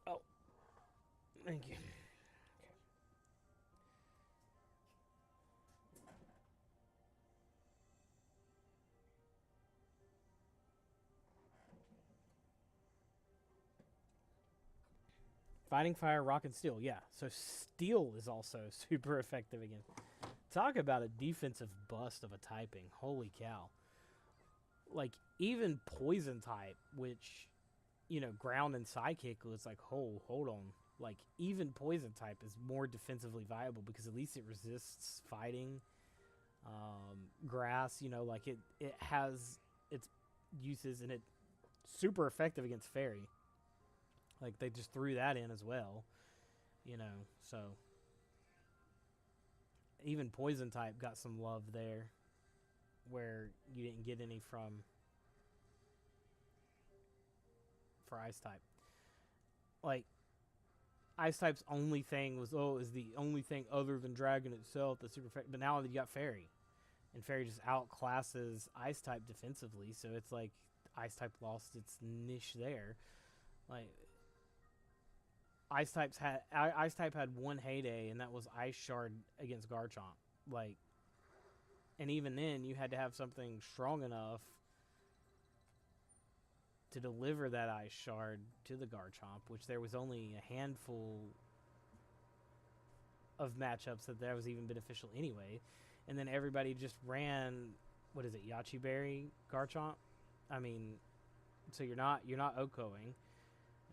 Speaker 3: Oh. Thank you. Okay. Fighting fire, rock, and steel. Yeah, so steel is also super effective against. Talk about a defensive bust of a typing. Holy cow. Like, even poison type, which, ground and psychic was like, hold on. Like, even poison type is more defensively viable because at least it resists fighting. Grass, like it has its uses, and it's super effective against fairy. Like, they just threw that in as well. So even poison type got some love there where you didn't get any for ice type. Like, ice type's only thing was is the only thing other than dragon itself that's super effective. But now you got fairy, and fairy just outclasses ice type defensively, so it's like ice type lost its niche there. Like, ice type had one heyday, and that was Ice Shard against Garchomp. Like, and even then, you had to have something strong enough to deliver that Ice Shard to the Garchomp, which there was only a handful of matchups that was even beneficial anyway. And then everybody just ran, Yachi Berry Garchomp? I mean, so you're not OHKOing,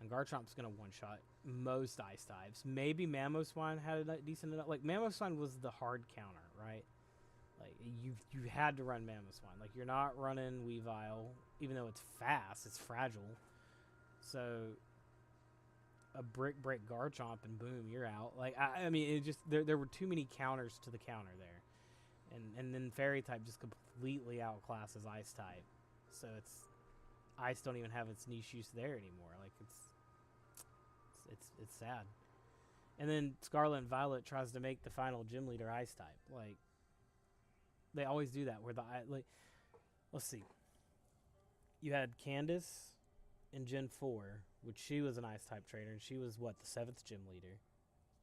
Speaker 3: and Garchomp's going to one-shot most ice types. Maybe Mamoswine had a decent enough. Like, Mamoswine was the hard counter, right? Like, you had to run Mamoswine. Like, you're not running Weavile, even though it's fast, it's fragile. So a brick break Garchomp and boom, you're out. Like, I mean, it just there were too many counters to the counter there, and then Fairy type just completely outclasses Ice type. So it's Ice don't even have its niche use there anymore. Like, it's sad. And then Scarlet and Violet tries to make the final gym leader Ice type. Like, they always do that. Where let's see. You had Candace in Gen 4, which she was an Ice type trainer, and she was the 7th gym leader.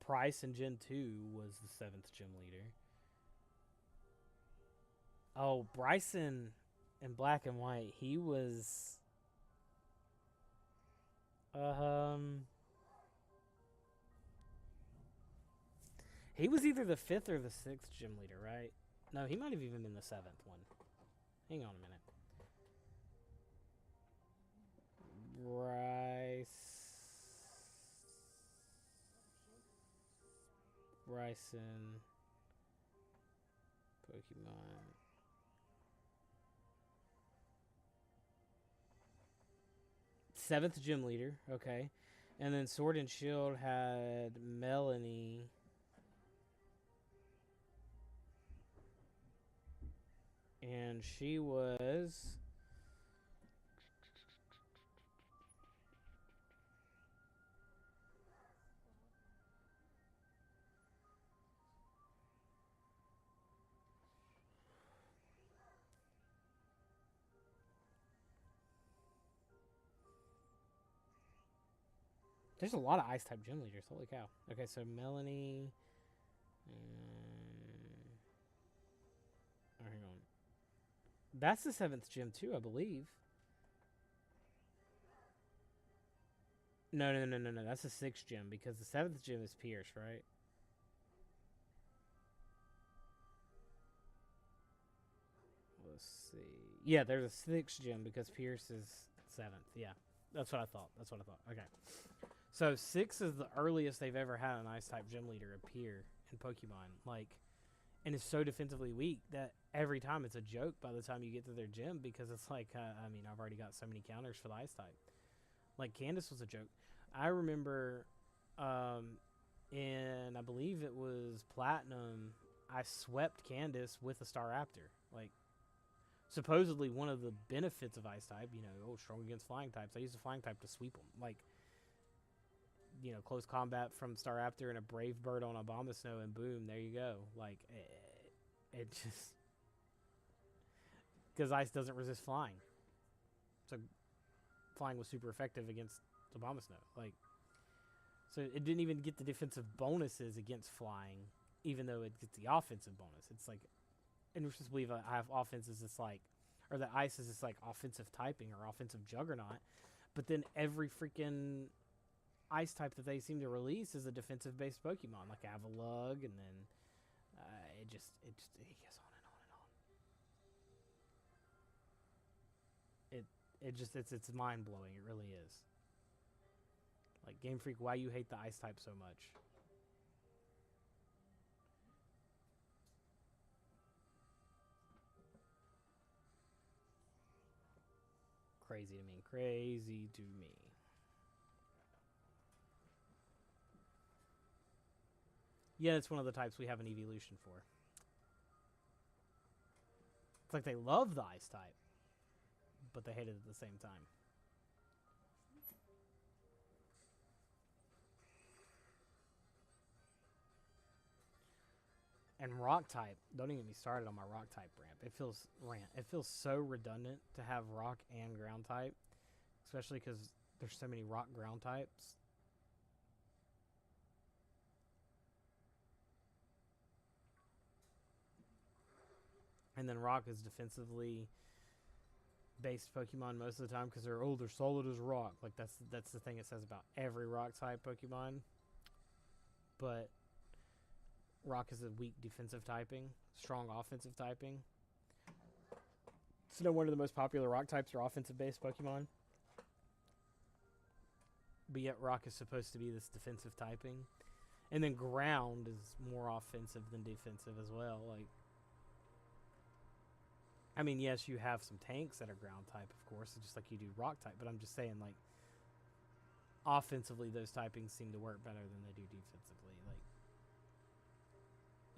Speaker 3: Price in Gen 2 was the 7th gym leader. Oh, Bryson in Black and White, he was he was either the 5th or the 6th gym leader, right? No, he might have even been the 7th one. Hang on a minute. Bryson. Pokemon. Seventh gym leader, okay. And then Sword and Shield had Melanie. And she was... There's a lot of Ice-type gym leaders. Holy cow. Okay, so Melanie... oh, hang on. That's the 7th gym, too, I believe. No. That's the 6th gym, because the 7th gym is Pierce, right? Let's see. Yeah, there's a 6th gym, because Pierce is 7th. Yeah, that's what I thought. Okay. So 6 is the earliest they've ever had an Ice-type gym leader appear in Pokemon. Like, and it's so defensively weak that every time it's a joke by the time you get to their gym, because it's like, I mean, I've already got so many counters for the Ice-type. Like, Candace was a joke. I remember in, I believe it was Platinum, I swept Candace with a Staraptor. Like, supposedly one of the benefits of Ice-type, you know, strong against flying types. I used the flying type to sweep them. Like, you know, close combat from Staraptor and a Brave Bird on Abomasnow, and boom, there you go. Like, it just... Because Ice doesn't resist flying. So, flying was super effective against Abomasnow. Like, so it didn't even get the defensive bonuses against flying, even though it gets the offensive bonus. It's like, and we're supposed to believe I have offenses, it's like, or that Ice is this like offensive typing or offensive juggernaut, but then every freaking Ice type that they seem to release is a defensive based Pokemon, like Avalugg, and then it goes on and on and on. It's mind blowing. It really is. Like, Game Freak, why you hate the Ice type so much? Crazy to me. Crazy to me. Yeah, it's one of the types we have an evolution for. It's like they love the Ice type, but they hate it at the same time. And Rock type, don't even get me started on my Rock type ramp. It feels so redundant to have Rock and Ground type, especially because there's so many Rock Ground types. And then Rock is defensively based Pokemon most of the time because they're solid as rock. Like, that's the thing it says about every Rock type Pokemon. But Rock is a weak defensive typing, strong offensive typing. So no wonder the most popular Rock types are offensive based Pokemon. But yet Rock is supposed to be this defensive typing. And then Ground is more offensive than defensive as well. Like, I mean, yes, you have some tanks that are Ground type, of course, just like you do Rock type. But I'm just saying, like, offensively, those typings seem to work better than they do defensively. Like,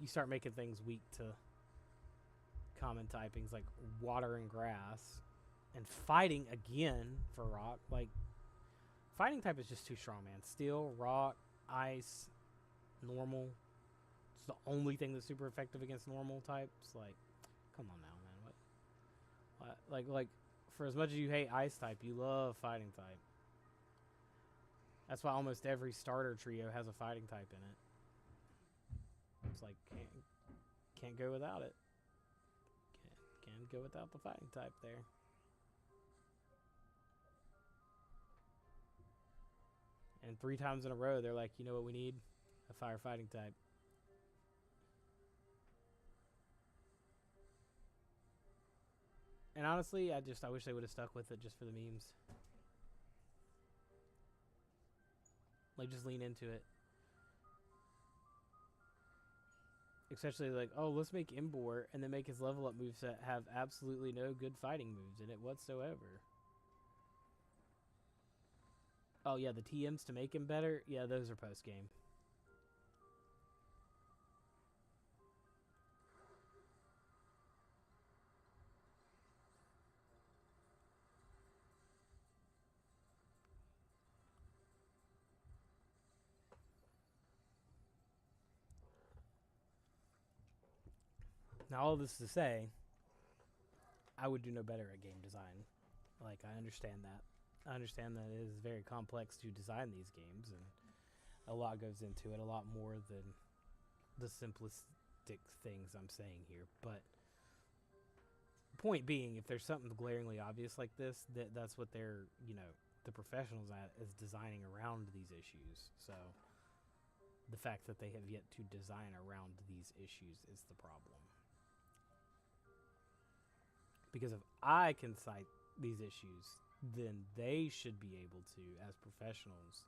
Speaker 3: you start making things weak to common typings like Water and Grass, and Fighting again for Rock. Like, Fighting type is just too strong, man. Steel, Rock, Ice, Normal. It's the only thing that's super effective against normal types. Like, come on now, man. What? Like, for as much as you hate Ice type, you love Fighting type. That's why almost every starter trio has a Fighting type in it. It's like, can't go without it. Can't go without the Fighting type there. And 3 times in a row, they're like, you know what we need? A Fire Fighting type. And honestly, I wish they would have stuck with it just for the memes. Like, just lean into it. Especially like, oh, let's make Emboar and then make his level up moveset have absolutely no good fighting moves in it whatsoever. Oh yeah, the TMs to make him better. Yeah, those are post game. Now all this to say, I would do no better at game design. Like, I understand that. I understand that it is very complex to design these games, and a lot goes into it, a lot more than the simplistic things I'm saying here. But point being, if there's something glaringly obvious like this, that's what they're, the professionals at is designing around these issues. So the fact that they have yet to design around these issues is the problem. Because if I can cite these issues, then they should be able to, as professionals,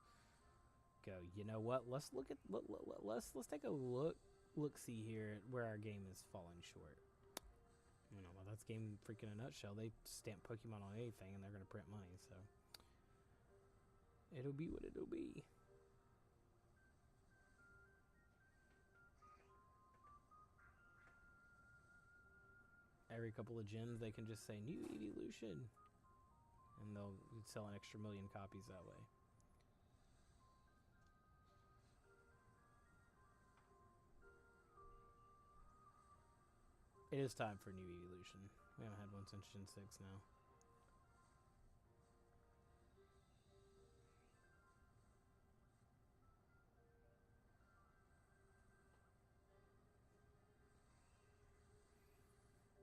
Speaker 3: go, you know what? Let's look at let's take a look see here at where our game is falling short. Well, that's game freak in a nutshell. They stamp Pokemon on anything, and they're gonna print money. So it'll be what it'll be. Every couple of gens, they can just say new evolution, and they'll sell an extra 1 million copies that way. It is time for new evolution. We haven't had one since Gen 6 now.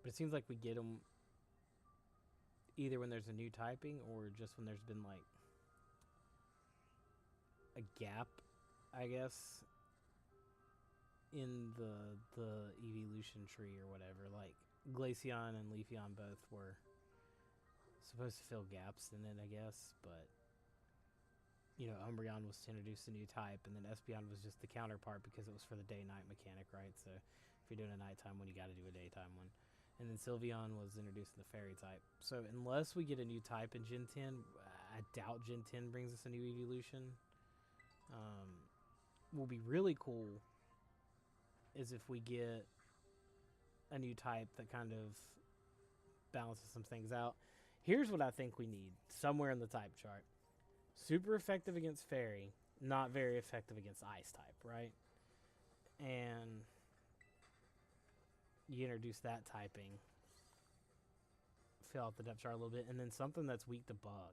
Speaker 3: But it seems like we get them either when there's a new typing or just when there's been like a gap, I guess, in the evolution tree or whatever. Like Glaceon and Leafeon both were supposed to fill gaps in it, I guess, but Umbreon was to introduce a new type, and then Espeon was just the counterpart because it was for the day-night mechanic, right? So if you're doing a nighttime one, you got to do a daytime one. And then Sylveon was introducing the fairy type. So unless we get a new type in Gen 10, I doubt Gen 10 brings us a new evolution. Will be really cool is if we get a new type that kind of balances some things out. Here's what I think we need somewhere in the type chart. Super effective against fairy, not very effective against ice type, right? And you introduce that typing, fill out the depth chart a little bit, and then something that's weak to bug.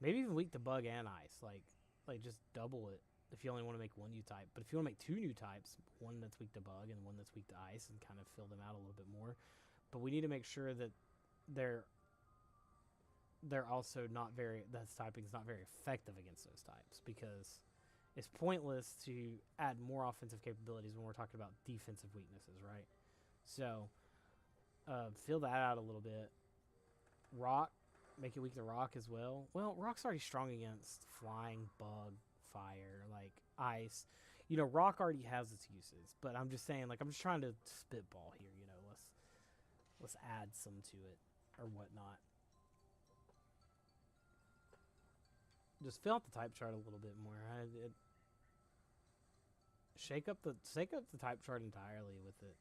Speaker 3: Maybe even weak to bug and ice. Like just double it if you only want to make one new type. But if you want to make two new types, one that's weak to bug and one that's weak to ice, and kind of fill them out a little bit more. But we need to make sure that they're also not very, that typing's not very effective against those types, because it's pointless to add more offensive capabilities when we're talking about defensive weaknesses, right? So fill that out a little bit. Rock, make it weak to rock as well. Well, rock's already strong against flying, bug, fire, like ice. Rock already has its uses, but I'm just saying, I'm just trying to spitball here. Let's add some to it or whatnot. Just fill out the type chart a little bit more. Shake up the type chart entirely with it.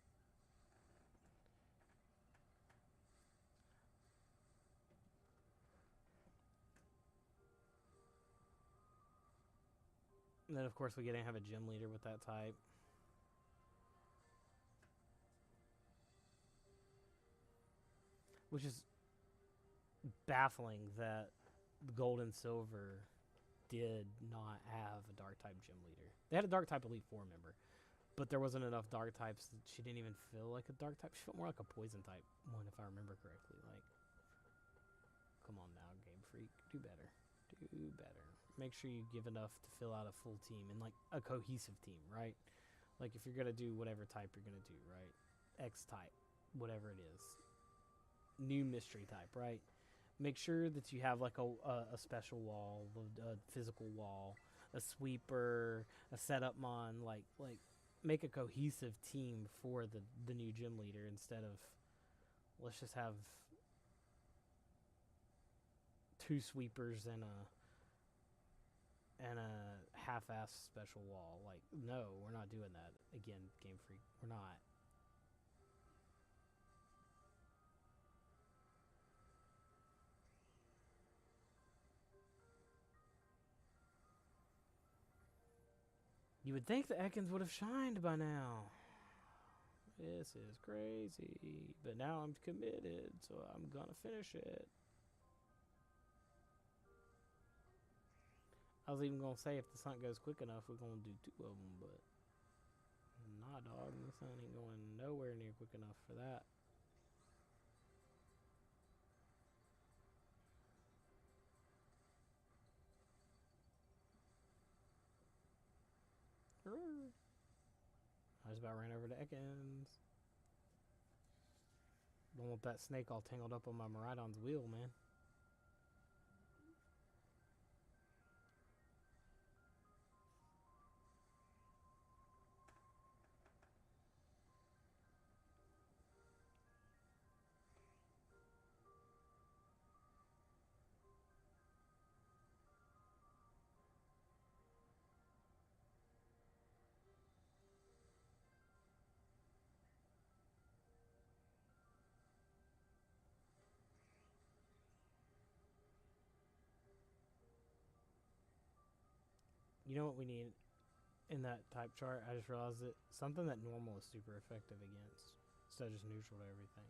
Speaker 3: And then, of course, we get to have a gym leader with that type. Which is baffling that Gold and Silver did not have a dark type gym leader. They had a dark type Elite Four member, but there wasn't enough dark types that she didn't even feel like a dark type. She felt more like a poison type one, if I remember correctly. Come on now, Game Freak, do better. Do better. Make sure you give enough to fill out a full team and a cohesive team, right? If you're gonna do whatever type you're gonna do, right? X type, whatever it is. New mystery type, right? Make sure that you have a special wall, a physical wall, a sweeper, a setup mon, make a cohesive team for the new gym leader instead of let's just have two sweepers and and a half-ass special wall. Like, no, we're not doing that. Again, Game Freak, we're not. You would think the Ekans would have shined by now. This is crazy. But now I'm committed, so I'm gonna finish it. I was even gonna say if this hunt goes quick enough, we're gonna do 2 of them, but nah, dog. This hunt ain't going nowhere near quick enough for that. I just about ran over to Ekans. Don't want that snake all tangled up on my Miraidon's wheel, man. You know what we need in that type chart? I just realized it. Something that normal is super effective against, instead of just neutral to everything.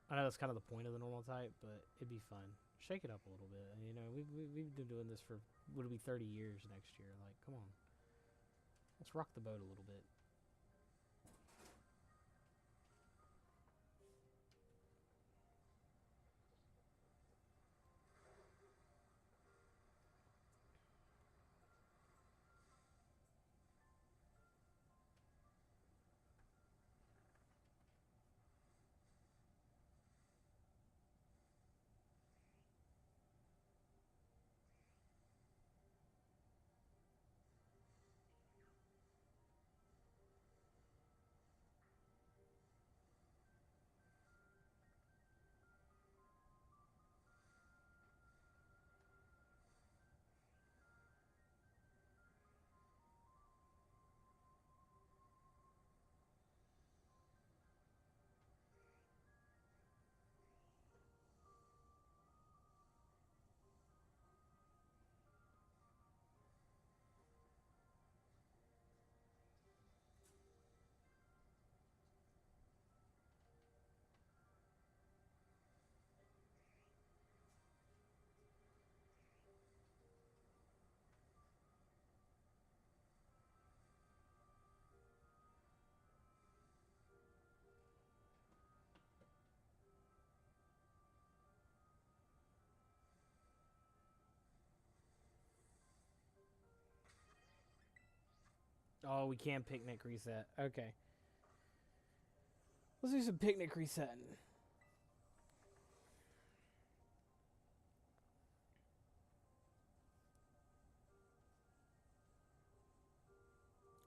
Speaker 3: I know that's kind of the point of the normal type, but it'd be fun. Shake it up a little bit. You know, we've been doing this for, what'll be 30 years next year. Like, come on. Let's rock the boat a little bit. Oh, we can picnic reset. Okay. Let's do some picnic resetting.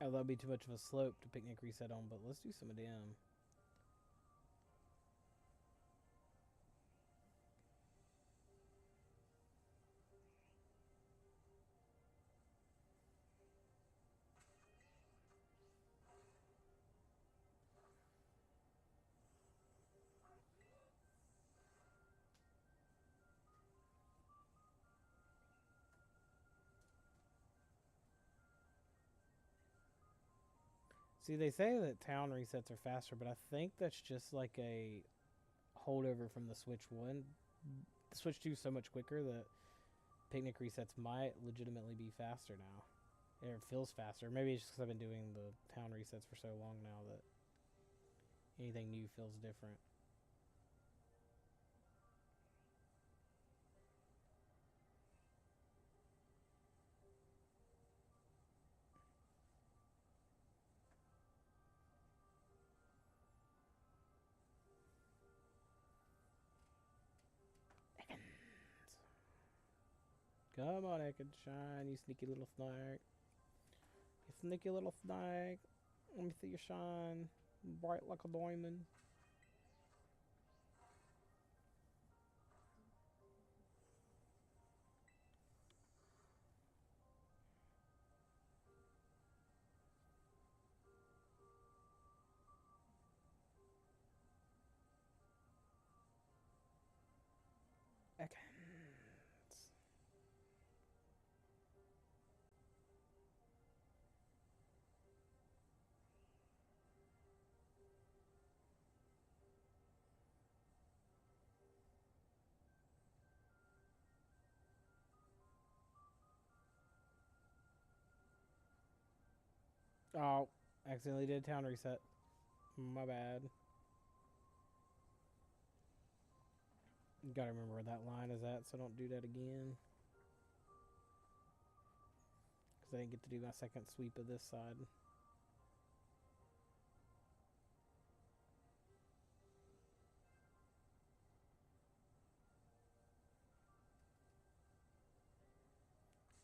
Speaker 3: Oh, that'll be too much of a slope to picnic reset on, but let's do some of them. See, they say that town resets are faster, but I think that's just like a holdover from the Switch 1. The Switch 2 is so much quicker that picnic resets might legitimately be faster now. Or it feels faster. Maybe it's just because I've been doing the town resets for so long now that anything new feels different. Come on, Ekans, shine, you sneaky little snake. You sneaky little snake. Let me see you shine. Bright like a diamond. Oh, accidentally did a town reset. My bad. Gotta remember where that line is at, so don't do that again. Because I didn't get to do my second sweep of this side.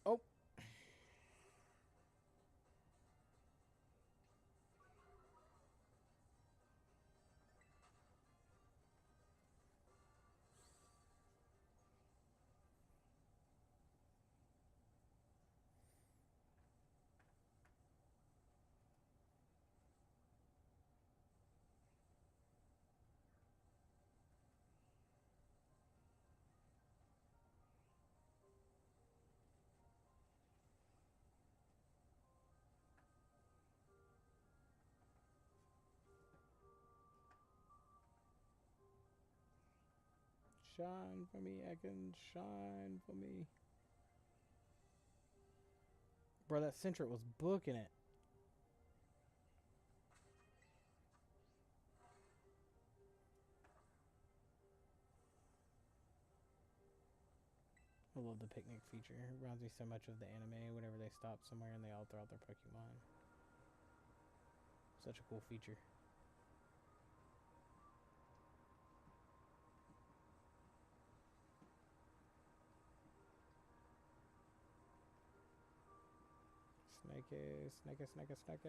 Speaker 3: Oh! Shine for me, Ekans. Shine for me. Bro, that Centric was booking it. I love the picnic feature. It reminds me so much of the anime whenever they stop somewhere and they all throw out their Pokemon. Such a cool feature. Snakey, snakey, snakey, snakey,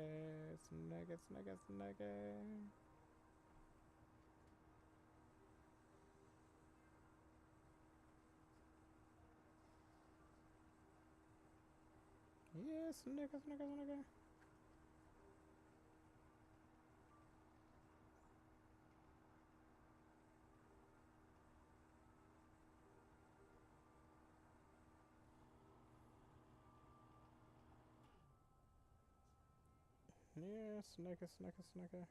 Speaker 3: snakey, snakey, snakey. Yeah, snakey, snakey, snakey. Yeah, snakey, snakey, snakey.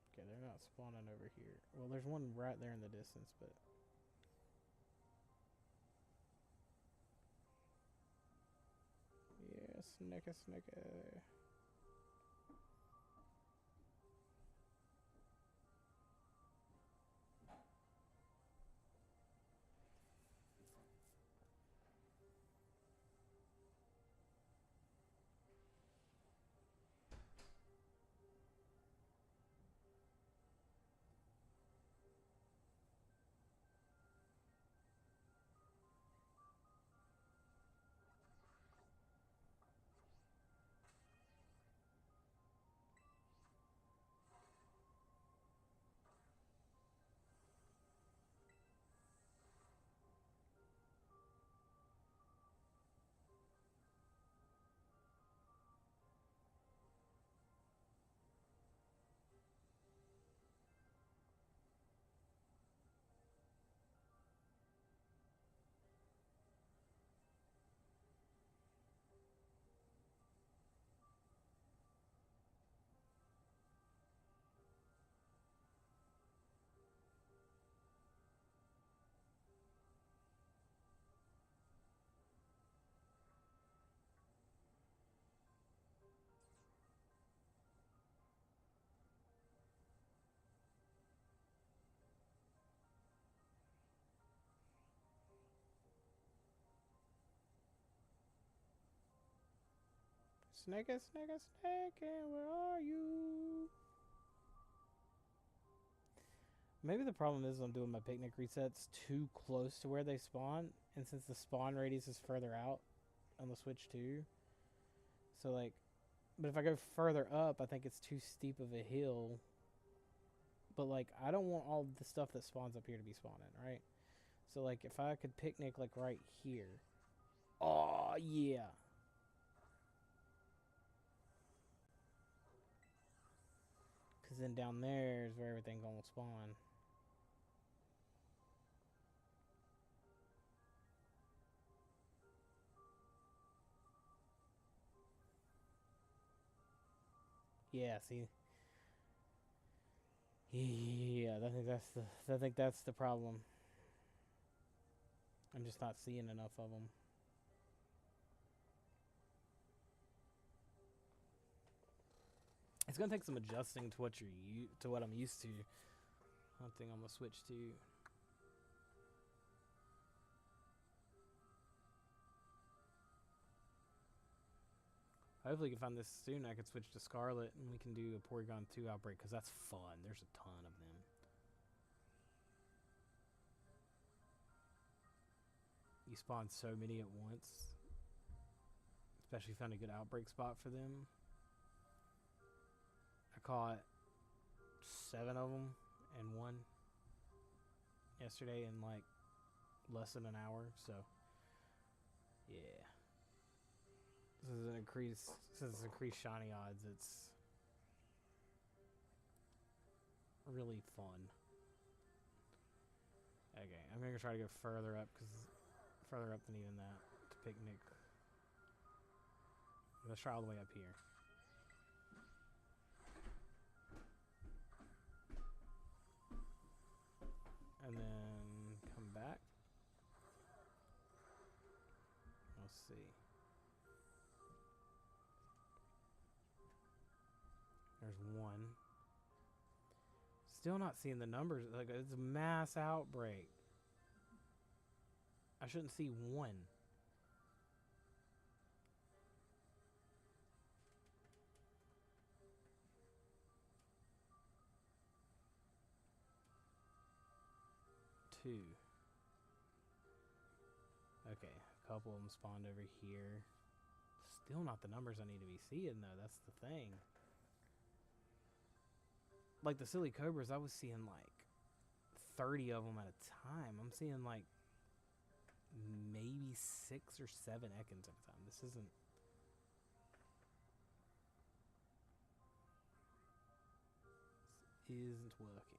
Speaker 3: Okay, they're not spawning over here. Well, there's one right there in the distance, but... Yeah, snakey, snakey. Snakey, snakey, snakey, where are you? Maybe the problem is I'm doing my picnic resets too close to where they spawn, and since the spawn radius is further out on the Switch too, so like, but if I go further up, I think it's too steep of a hill. But like, I don't want all the stuff that spawns up here to be spawning, right? So like, if I could picnic like right here, oh yeah. Cause then down there is where everything gonna spawn. Yeah, see. Yeah, I think that's the problem. I'm just not seeing enough of them. It's gonna take some adjusting to what to what I'm used to. One thing I'm gonna switch to. Hopefully, you can find this soon. I could switch to Scarlet and we can do a Porygon 2 outbreak because that's fun. There's a ton of them. You spawn so many at once. Especially if you found a good outbreak spot for them. I caught 7 of them in one yesterday in like less than an hour. So, yeah. Since it's increased shiny odds, it's really fun. Okay, I'm gonna try to go further up because further up than even that to picnic. Let's try all the way up here. And then come back. Let's see. There's one. Still not seeing the numbers. Like, it's a mass outbreak. I shouldn't see one. Two. Okay, a couple of them spawned over here. Still not the numbers I need to be seeing, though. That's the thing. Like the silly cobras, I was seeing like 30 of them at a time. I'm seeing like maybe 6 or 7 Ekans at a time. This isn't working.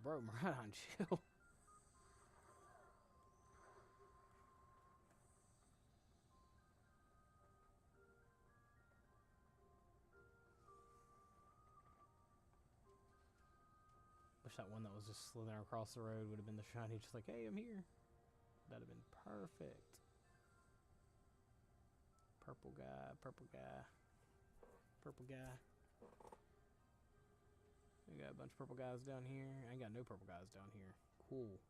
Speaker 3: Bro, Miraidon, chill. Wish that one that was just slithering across the road would have been the shiny, just like, hey, I'm here. That'd have been perfect. Purple guy, purple guy, purple guy. We got a bunch of purple guys down here. I ain't got no purple guys down here. Cool.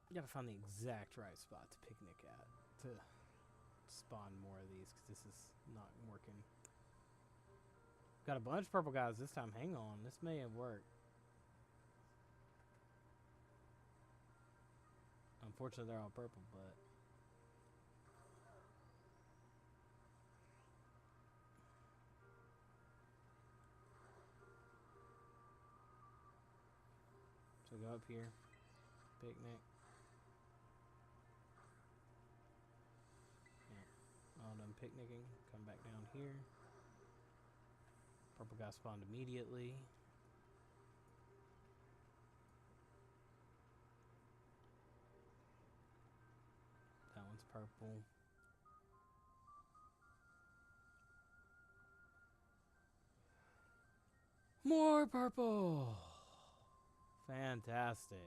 Speaker 3: You gotta find the exact right spot to picnic at to spawn more of these, because this is not working. Got a bunch of purple guys this time. Hang on. This may have worked. Unfortunately, they're all purple, but... So go up here, picnic. Yeah, all done picnicking. Come back down here. Purple guy spawned immediately. That one's purple. More purple! Fantastic.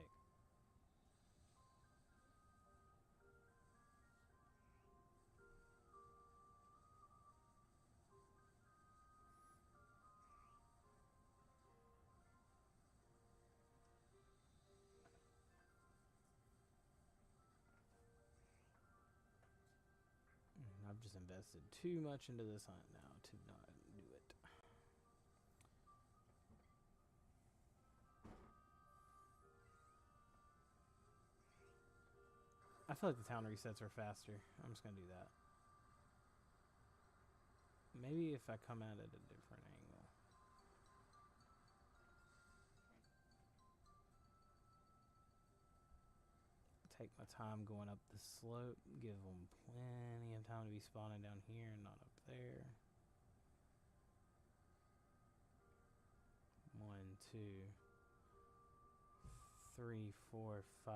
Speaker 3: I've just invested too much into this hunt now to not do it. I feel like the town resets are faster. I'm just gonna do that. Maybe if I come at it at a different angle. take my time going up the slope. Give them plenty of time to be spawning down here and not up there. 1, 2, 3, 4, 5.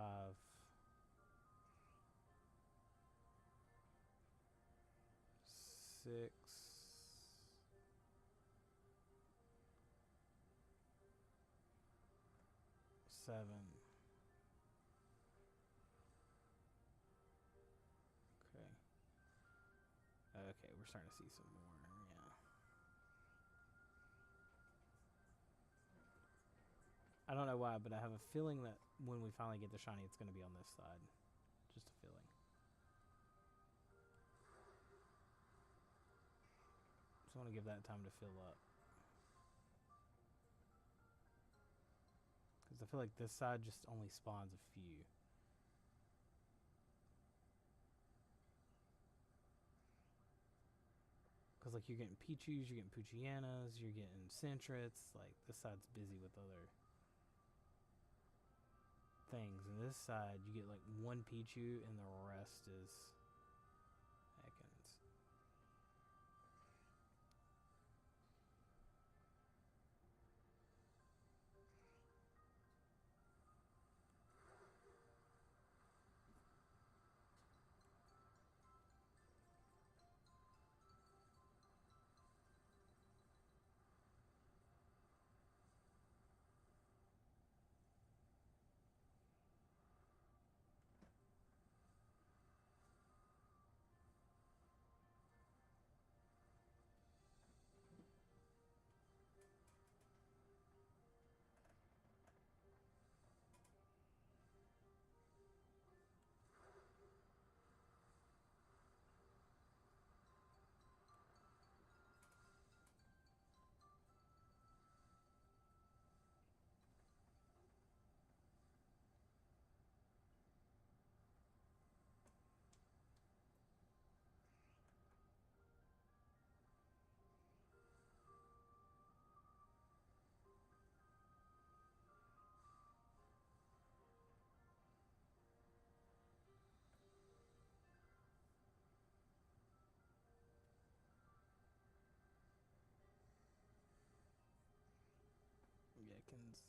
Speaker 3: 6. 7. Okay. Okay, we're starting to see some more, yeah. I don't know why, but I have a feeling that when we finally get the shiny, it's going to be on this side. Just a feeling. Just want to give that time to fill up. Because I feel like this side just only spawns a few. Because, like, you're getting Pichus, you're getting Poochyena, you're getting Centrets. Like, this side's busy with other things. And this side, you get, like, 1 Pichu, and the rest is Ekans. Ekans.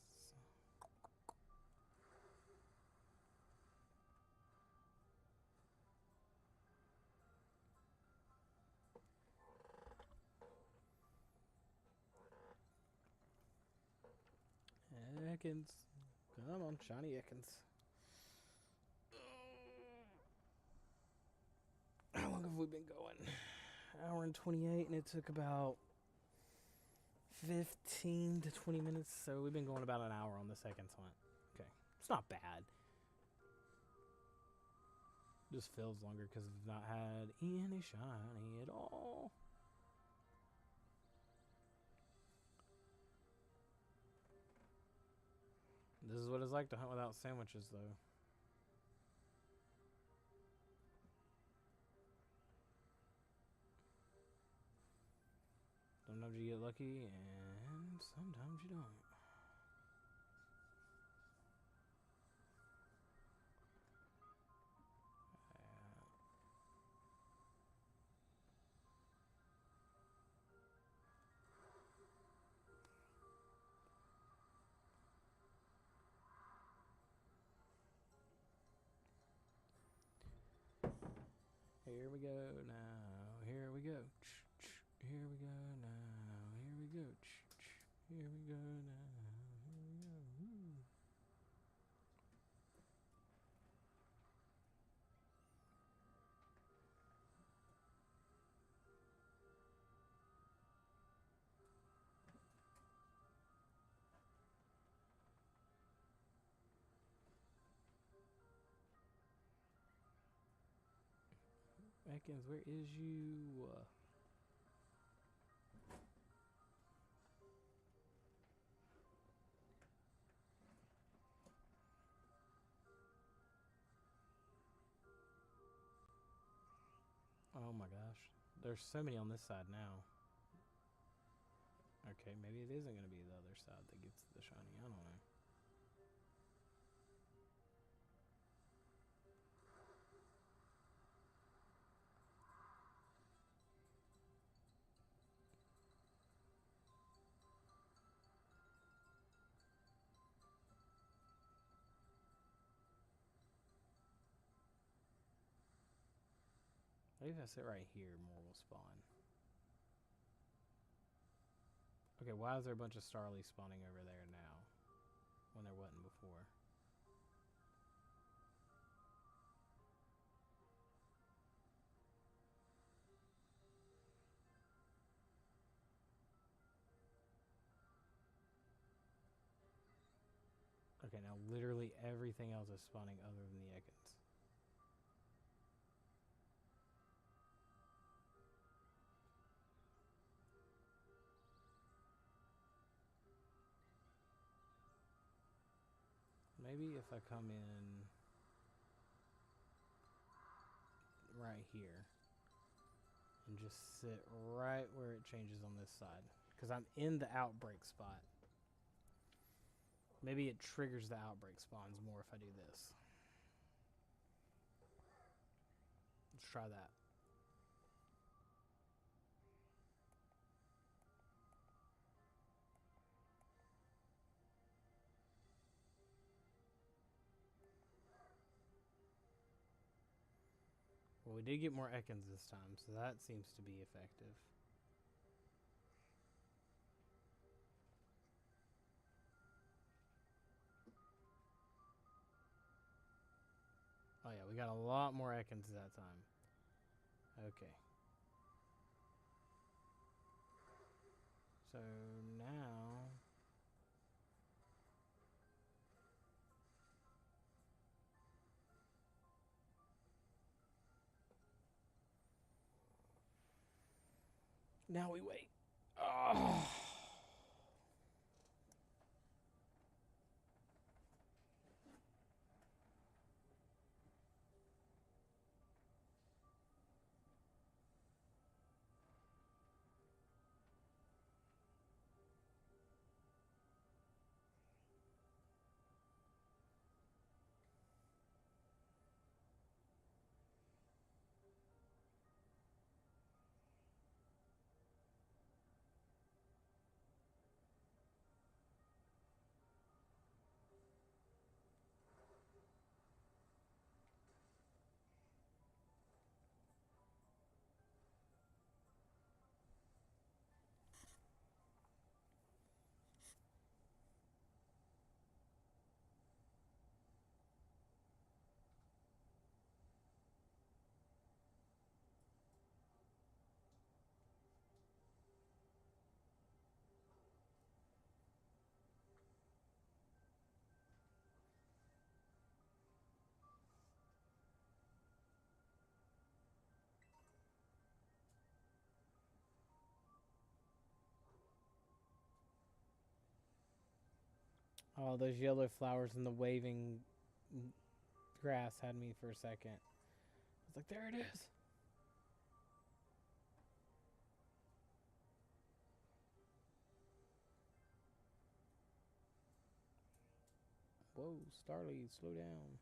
Speaker 3: Ekans. Come on, shiny Ekans. How long have we been going? Hour and 28, and it took about 15 to 20 minutes, so we've been going about an hour on the second hunt. Okay, it's not bad. Just feels longer because we've not had any shiny at all. This is what it's like to hunt without sandwiches, though. Sometimes you get lucky, and sometimes you don't. Here we go now. Here we go. Here we go now. Here we go. Here we go now. Here we go. Woo. Ekans, where is you? Oh my gosh. There's so many on this side now. Okay, maybe it isn't going to be the other side that gets the shiny. I don't know. Maybe if I sit right here, more will spawn. Okay, why is there a bunch of Starlies spawning over there now when there wasn't before? Okay, now literally everything else is spawning other than the Ekans. Maybe if I come in right here and just sit right where it changes on this side, because I'm in the outbreak spot. Maybe it triggers the outbreak spawns more if I do this. Let's try that. Well, we did get more Ekans this time, so that seems to be effective. Oh yeah, we got a lot more Ekans that time. Okay. So now... Now we wait. Oh. Oh, those yellow flowers and the waving grass had me for a second. I was like, there it is. Whoa, Starly, slow down.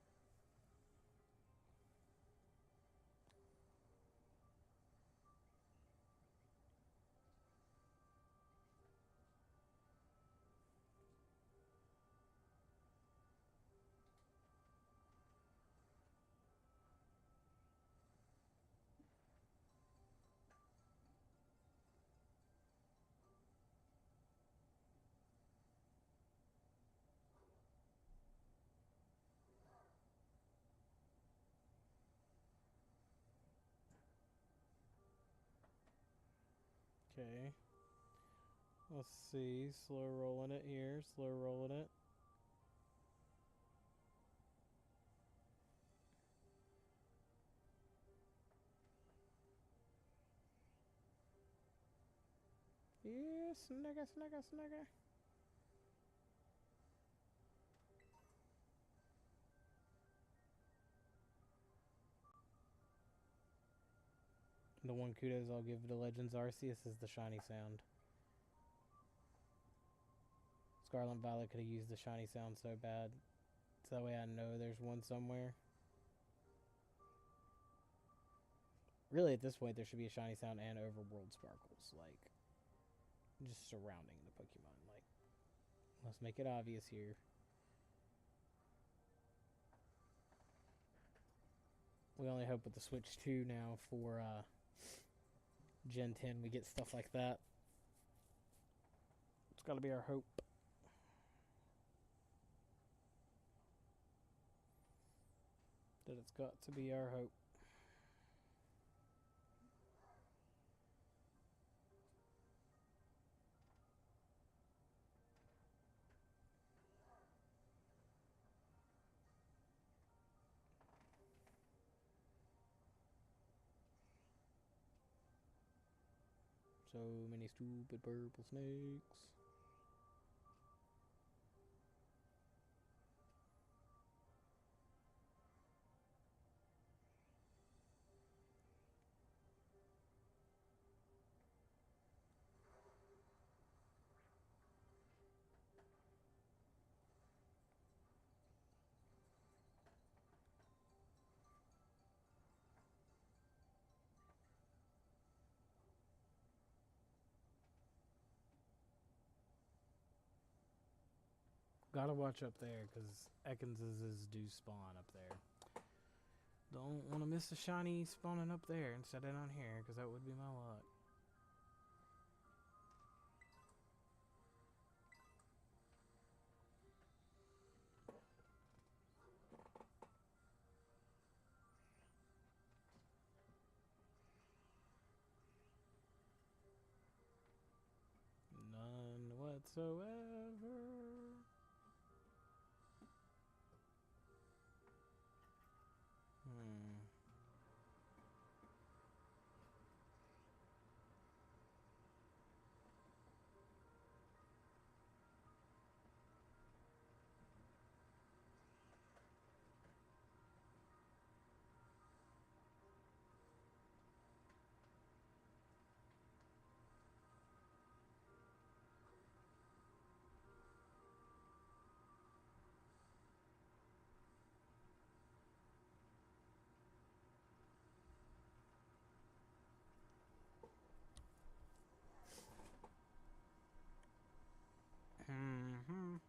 Speaker 3: Okay. Let's see. Slow rolling it here. Slow rolling it. Yeah, snugger, snugger, snugger. The one kudos I'll give to Legends Arceus is the shiny sound. Scarlet Violet could have used the shiny sound so bad. So that way I know there's one somewhere. Really, at this point, there should be a shiny sound and overworld sparkles. Like, just surrounding the Pokemon. Like, let's make it obvious here. We only hope with the Switch 2 now for Gen 10 we get stuff like that. It's got to be our hope. That it's got to be our hope. So many stupid purple snakes. Gotta watch up there, because Ekanses do spawn up there. Don't want to miss a shiny spawning up there and set it on here, because that would be my luck. None whatsoever.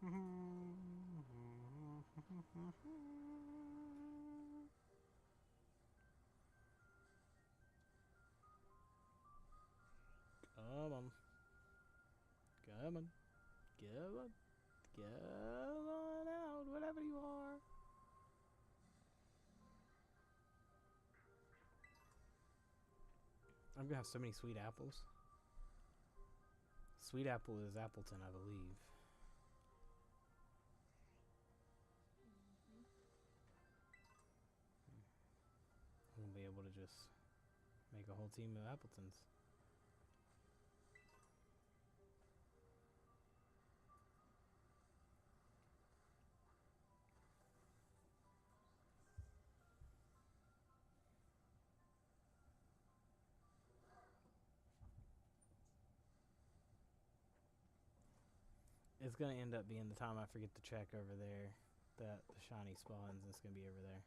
Speaker 3: Come on. Come on. Come on. Come on out, whatever you are. I'm gonna have so many sweet apples. Sweet apple is Appleton, I believe. I'm gonna be able to just make a whole team of Appletons. It's gonna end up being the time I forget to check over there that the shiny spawns, and it's gonna be over there.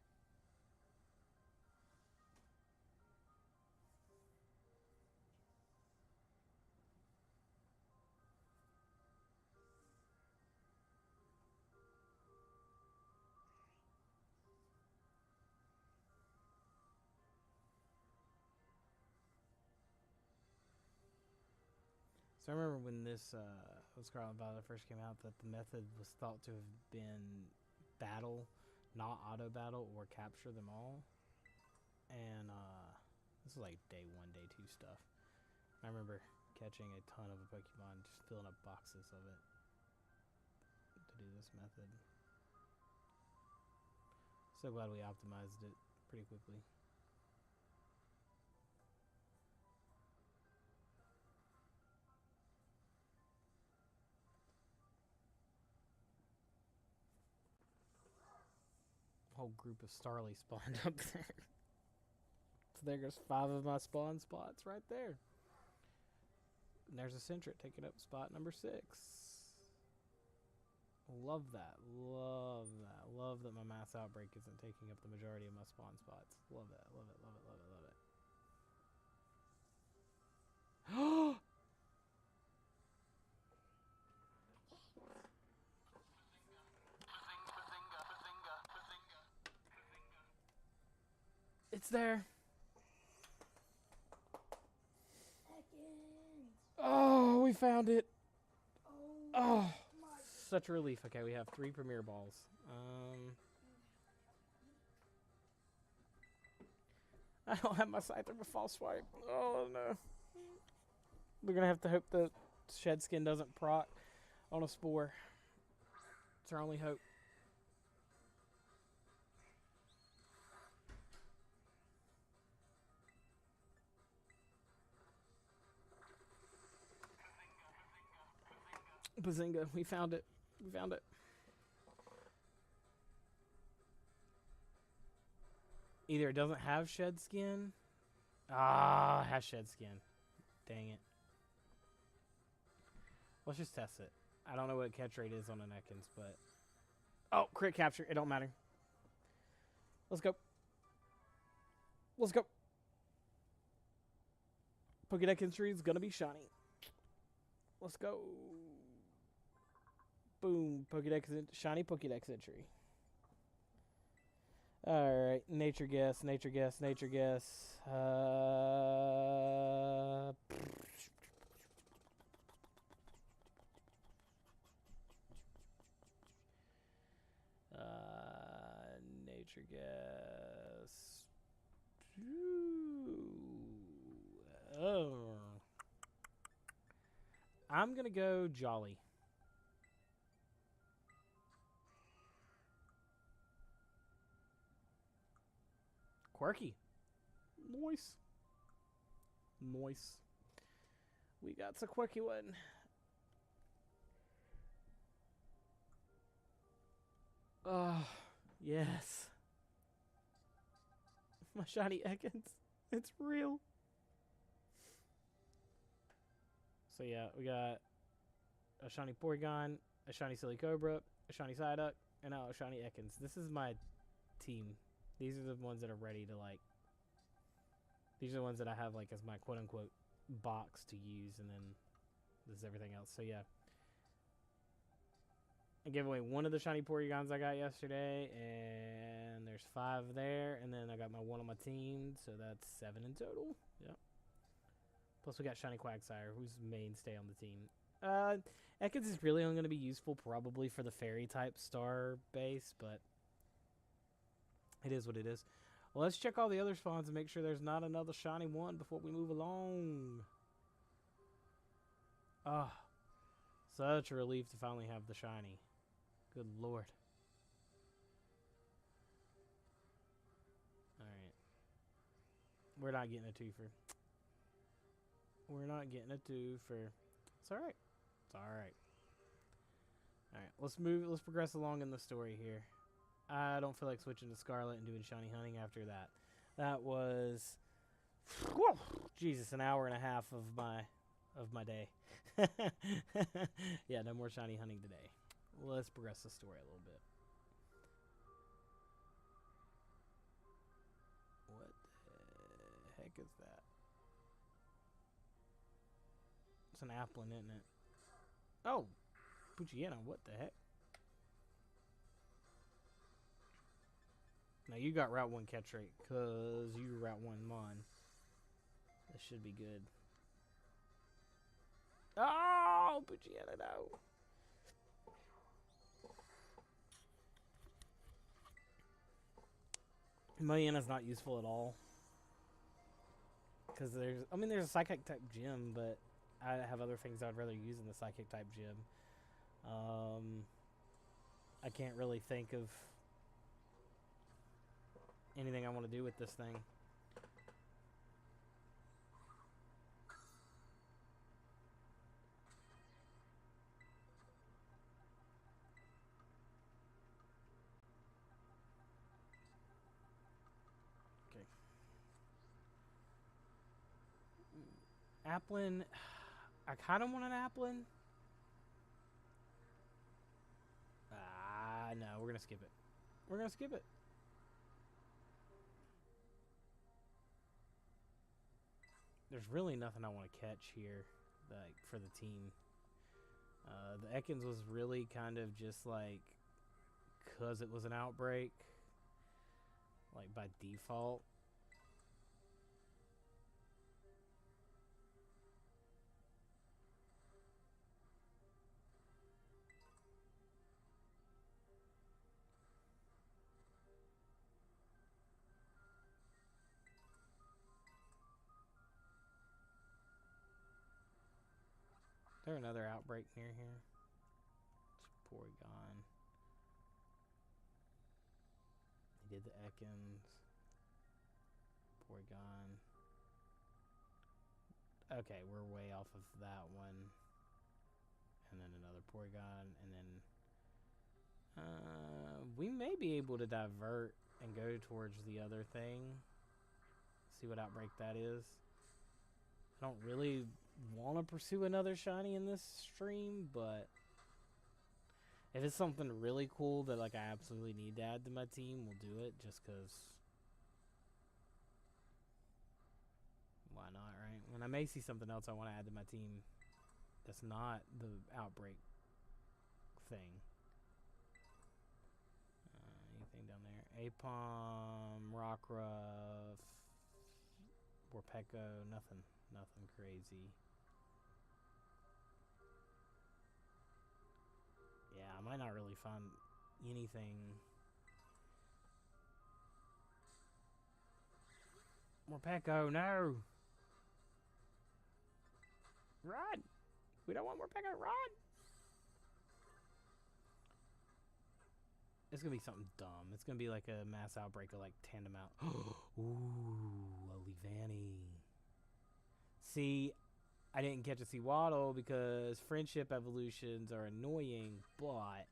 Speaker 3: So I remember when this Scarlet Violet first came out, that the method was thought to have been battle, not auto battle or capture them all. And this is like day 1, day 2 stuff. I remember catching a ton of a Pokemon, just filling up boxes of it to do this method. So glad we optimized it pretty quickly. Whole group of Starly spawned up there. So there goes 5 of my spawn spots right there. And there's a Centret taking up spot number 6. Love that. Love that. Love that my mass outbreak isn't taking up the majority of my spawn spots. Love that. Love it. Love it. Love it. Love it. It's there.
Speaker 2: Seconds.
Speaker 3: Oh, we found it. Oh,
Speaker 2: My
Speaker 3: such a relief. Okay, we have 3 premier balls. I don't have my Scyther with false swipe. Oh no. We're gonna have to hope the shed skin doesn't proc on a spore. It's our only hope. Bazinga, we found it. We found it. Either it doesn't have shed skin. Ah, it has shed skin. Dang it. Let's just test it. I don't know what catch rate is on an Ekans, but... Oh, crit capture. It don't matter. Let's go. Let's go. Pokédex entry is gonna be shiny. Let's go. Boom. Shiny Pokédex entry. Alright. Nature guess. Nature guess. Nature guess. Nature guess. Oh. I'm gonna go Jolly. Quirky. Nice. Nice. We got a quirky one. Oh, yes. My shiny Ekans. It's real. So yeah, we got a shiny Porygon, a shiny Silicobra, a shiny Psyduck, and now a shiny Ekans. This is my team. These are the ones that are ready to, like... These are the ones that I have, like, as my quote-unquote box to use, and then this is everything else. So yeah. I gave away one of the shiny Porygons I got yesterday, and there's 5 there, and then I got my one on my team, so that's 7 in total. Yep. Plus we got shiny Quagsire, who's mainstay on the team. Ekans is really only going to be useful probably for the fairy-type star base, but it is what it is. Well, let's check all the other spawns and make sure there's not another shiny one before we move along. Ah, such a relief to finally have the shiny. Good lord. Alright. We're not getting a twofer. We're not getting a twofer. It's alright. It's alright. Alright, let's progress along in the story here. I don't feel like switching to Scarlet and doing shiny hunting after that. That was... Whoa, Jesus, an hour and a half of my day. Yeah, no more shiny hunting today. Let's progress the story a little bit. What the heck is that? It's an Applin, isn't it? Oh! Poochyena, what the heck? Now you got Route 1 catch rate, because you Route 1 Mon. This should be good. Oh! Poochyena, no! Moyena's not useful at all. Because there's a Psychic type gym, but I have other things I'd rather use in the Psychic type gym. I can't really think of anything I want to do with this thing. Okay. Applin. I kind of want an Applin. No, we're going to skip it. We're going to skip it. There's really nothing I want to catch here, like, for the team. The Ekans was really kind of just like, because it was an outbreak, like by default. there another outbreak near here? It's Porygon. They did the Ekans. Porygon. Okay, we're way off of that one. And then another Porygon, and then we may be able to divert and go towards the other thing. See what outbreak that is. I don't really want to pursue another shiny in this stream, but if it's something really cool that like I absolutely need to add to my team, we'll do it just because. Why not, right? And I may see something else I want to add to my team that's not the outbreak thing. Anything down there? Apom, Rockruff, Morpeko, nothing crazy. Yeah, I might not really find anything. Morpeko, no! Run! We don't want Morpeko, run! It's gonna be something dumb. It's gonna be like a mass outbreak of like Tandemount. Ooh, Olivani. See, I didn't catch a Sewaddle because friendship evolutions are annoying, but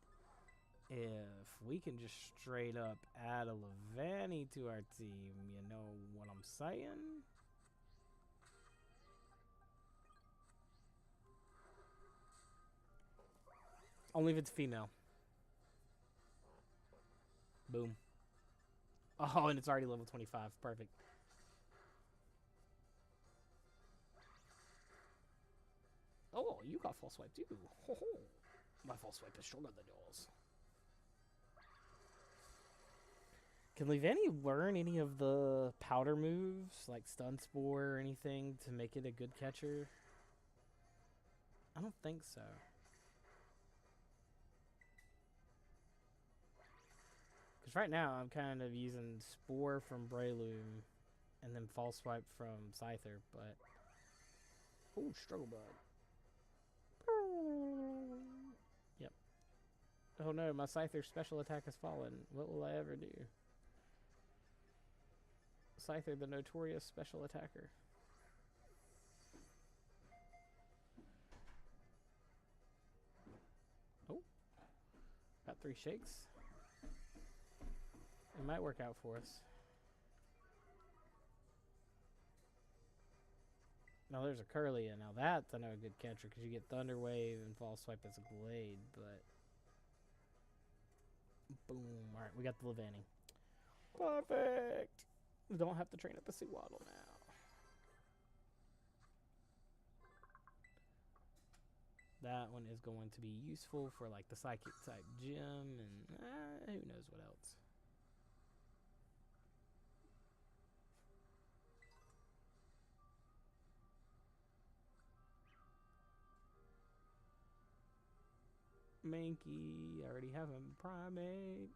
Speaker 3: if we can just straight up add a Olivani to our team, you know what I'm saying? Only if it's female. Boom. Oh, and it's already level 25. Perfect. Oh, you got false swipe too. Ho ho. My false swipe is stronger than yours. Can Olivani learn any of the powder moves, like Stun Spore or anything, to make it a good catcher? I don't think so. Because right now I'm kind of using Spore from Breloom and then False Swipe from Scyther, but... Ooh, Struggle Bug. Yep. Oh no, my Scyther's special attack has fallen. What will I ever do? Scyther, the notorious special attacker. Oh. Got 3 shakes. It might work out for us. Now there's a Curlia. Now that's I know a good catcher because you get Thunder Wave and False Swipe as a Glade, but boom. Alright, we got the Olivani. Perfect! We don't have to train up a Sewaddle now. That one is going to be useful for like the Psychic type gym and who knows what else. Mankey, I already have a Primate.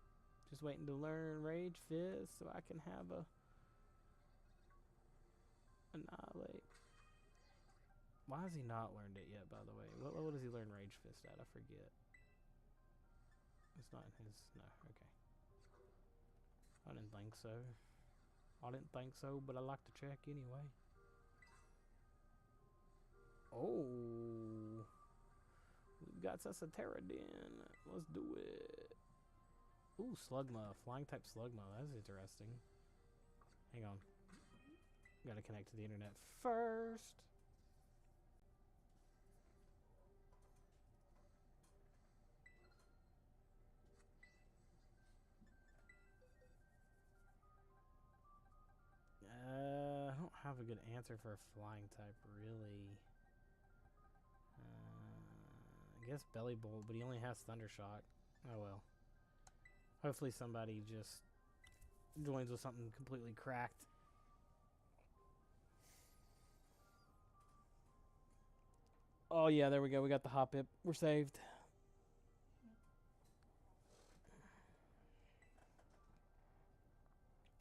Speaker 3: Just waiting to learn Rage Fist so I can have a Annihilate. Why has he not learned it yet, by the way? What level does he learn Rage Fist at? I forget. It's not in his... No, okay. I didn't think so. I didn't think so, but I like to check anyway. Oh... We've got us a Pterodon. Let's do it. Ooh, Slugma. Flying type Slugma. That's interesting. Hang on. Gotta connect to the internet first. I don't have a good answer for a flying type, really. I guess Belly Bolt, but he only has Thundershock. Oh well. Hopefully somebody just joins with something completely cracked. Oh yeah, there we go. We got the Hoppip. We're saved.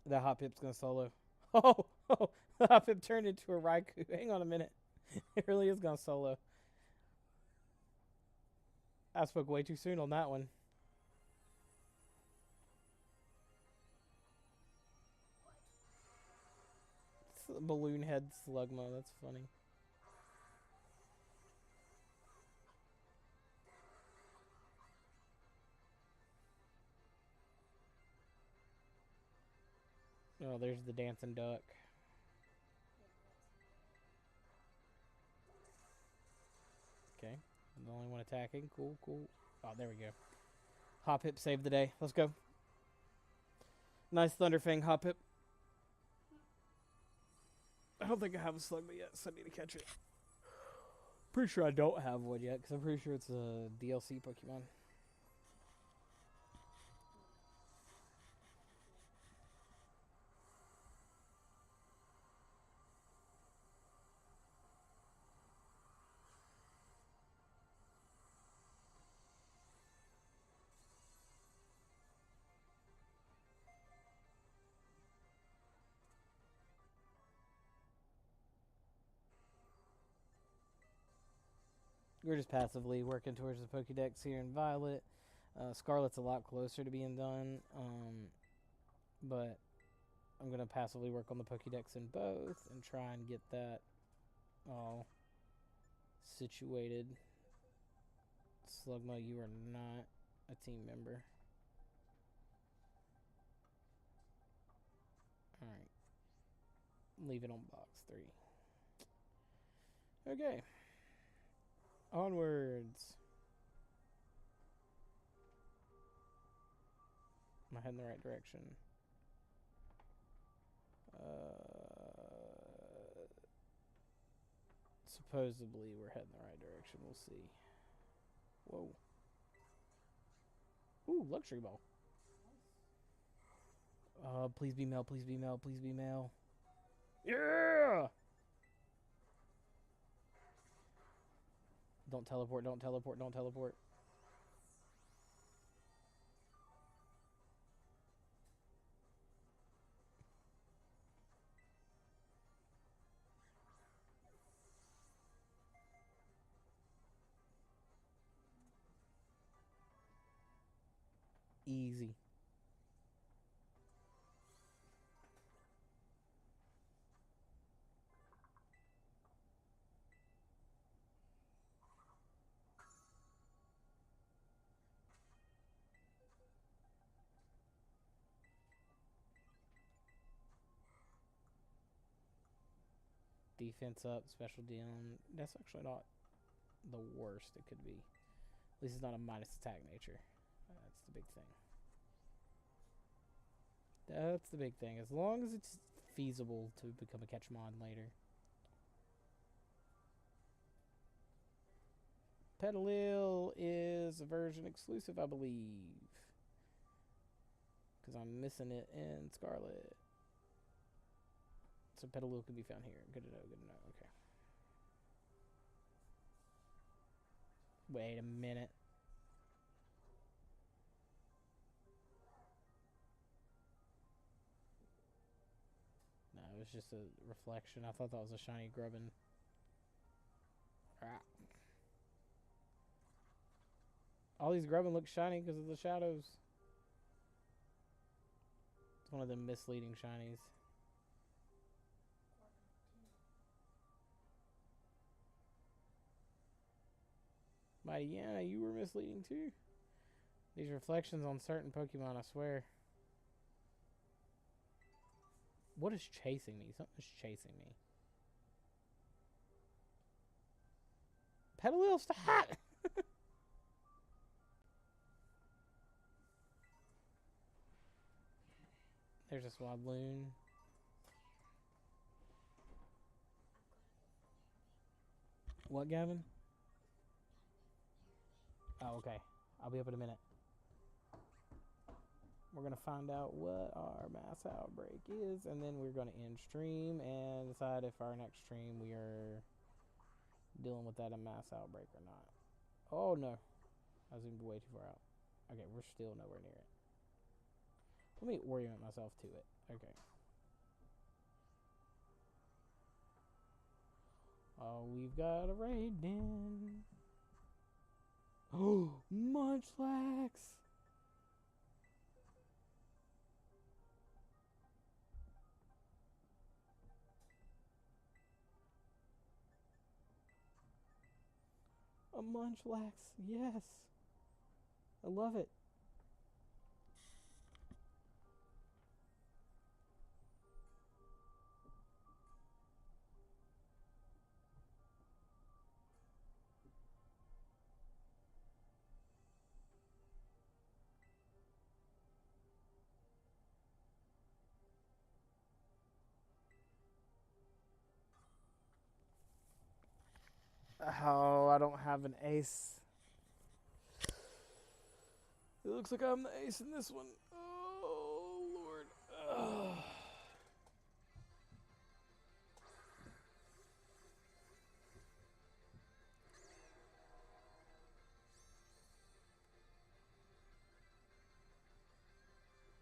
Speaker 3: That Hoppip's gonna solo. Oh, the Hoppip turned into a Raikou. Hang on a minute. It really is gonna solo. I spoke way too soon on that one. Balloon head Slugma, that's funny. Oh, there's the dancing duck. Okay, I'm the only one attacking. Cool, cool. Oh, there we go. Hoppip saved the day. Let's go. Nice Thunderfang Hoppip. I don't think I have a Slugma yet, so I need to catch it. Pretty sure I don't have one yet, because I'm pretty sure it's a DLC Pokemon. We're just passively working towards the Pokédex here in Violet. Scarlet's a lot closer to being done, but I'm going to passively work on the Pokédex in both and try and get that all situated. Slugma, you are not a team member. Alright. Leave it on box 3. Okay. Onwards. Am I heading the right direction? Supposedly we're heading the right direction. We'll see. Whoa. Ooh, luxury ball. Please be male, please be male, please be male. Yeah! Don't teleport, don't teleport, don't teleport. Easy. Defense up, special down. That's actually not the worst it could be. At least it's not a minus attack nature. That's the big thing. That's the big thing. As long as it's feasible to become a Catchmon later. Petalil is a version exclusive, I believe. Because I'm missing it in Scarlet. So Petalil can be found here. Good to know, good to know. Okay. Wait a minute. No, it was just a reflection. I thought that was a shiny Grubbin. Ah. All these Grubbin look shiny because of the shadows. It's one of them misleading shinies. Mighty, yeah, you were misleading too. These reflections on certain Pokemon, I swear. What is chasing me? Something's chasing me. Petalil, stop! There's a Swadloon. What, Gavin? Oh, okay. I'll be up in a minute. We're going to find out what our mass outbreak is, and then we're going to end stream and decide if our next stream we are dealing with that a mass outbreak or not. Oh, no. I zoomed way too far out. Okay, we're still nowhere near it. Let me orient myself to it. Okay. Oh, we've got a raid in. Oh, Munchlax! A Munchlax, yes. I love it. Oh, I don't have an ace. It looks like I'm the ace in this one. Oh, Lord. Ugh.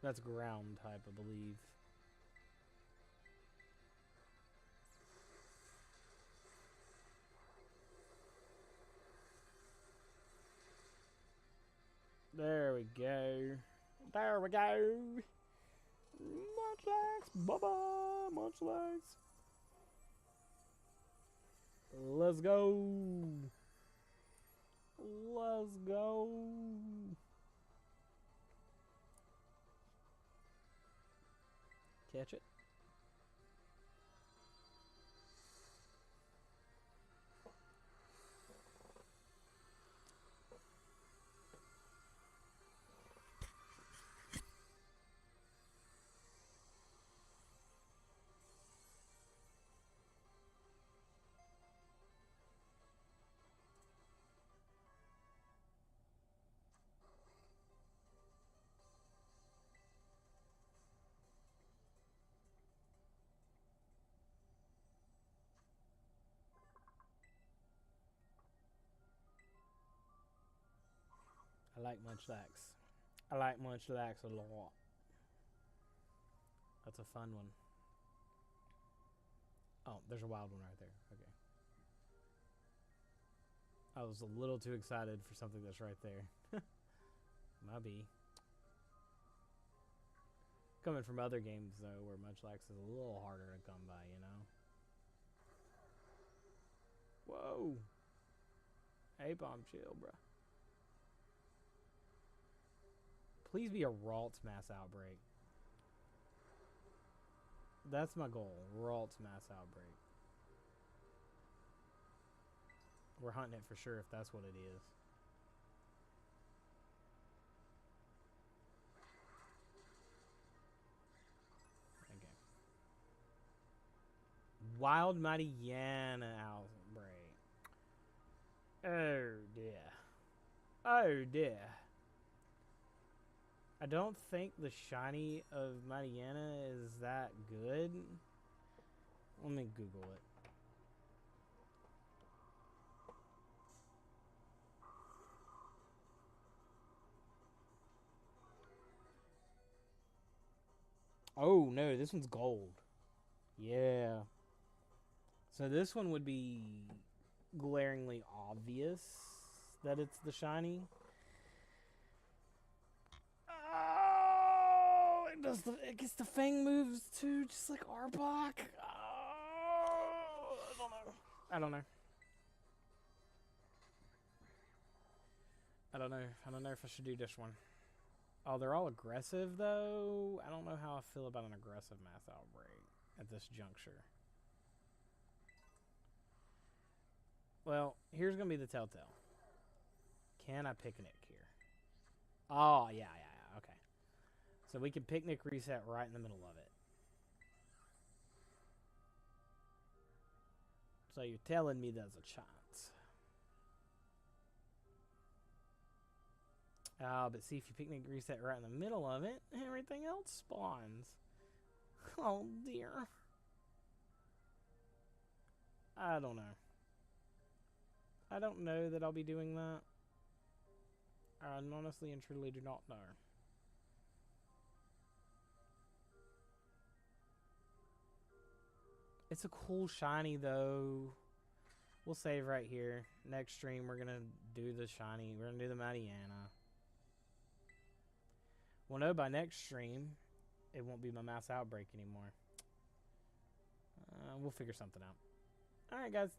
Speaker 3: That's ground type, I believe. There we go. There we go. Munchlax. Bye-bye, Munchlax. Let's go. Let's go. Catch it. I like Munchlax. I like Munchlax a lot. That's a fun one. Oh, there's a wild one right there. Okay. I was a little too excited for something that's right there. Might be. Coming from other games, though, where Munchlax is a little harder to come by, you know? Whoa! A-bomb, chill, bruh. Please be a Ralts mass outbreak. That's my goal. Ralts mass outbreak. We're hunting it for sure if that's what it is. Okay. Wild Mightyena outbreak. Oh dear. Oh dear. I don't think the shiny of Mightyena is that good. Let me Google it. Oh no, this one's gold. Yeah. So this one would be glaringly obvious that it's the shiny. Oh, it gets the fang moves too, just like Arbok. Oh, I don't know. I don't know if I should do this one. Oh, they're all aggressive though. I don't know how I feel about an aggressive mass outbreak at this juncture. Well, here's gonna be the telltale. Can I picnic here? Oh, yeah. Okay. So we can picnic reset right in the middle of it. So you're telling me there's a chance. But see, if you picnic reset right in the middle of it, everything else spawns. Oh, dear. I don't know. I don't know that I'll be doing that. I honestly and truly do not know. It's a cool shiny, though. we'll save right here. Next stream, we're gonna do the shiny. We're gonna do the Mariana. We'll know by next stream. It won't be my mass outbreak anymore. We'll figure something out. All right, guys.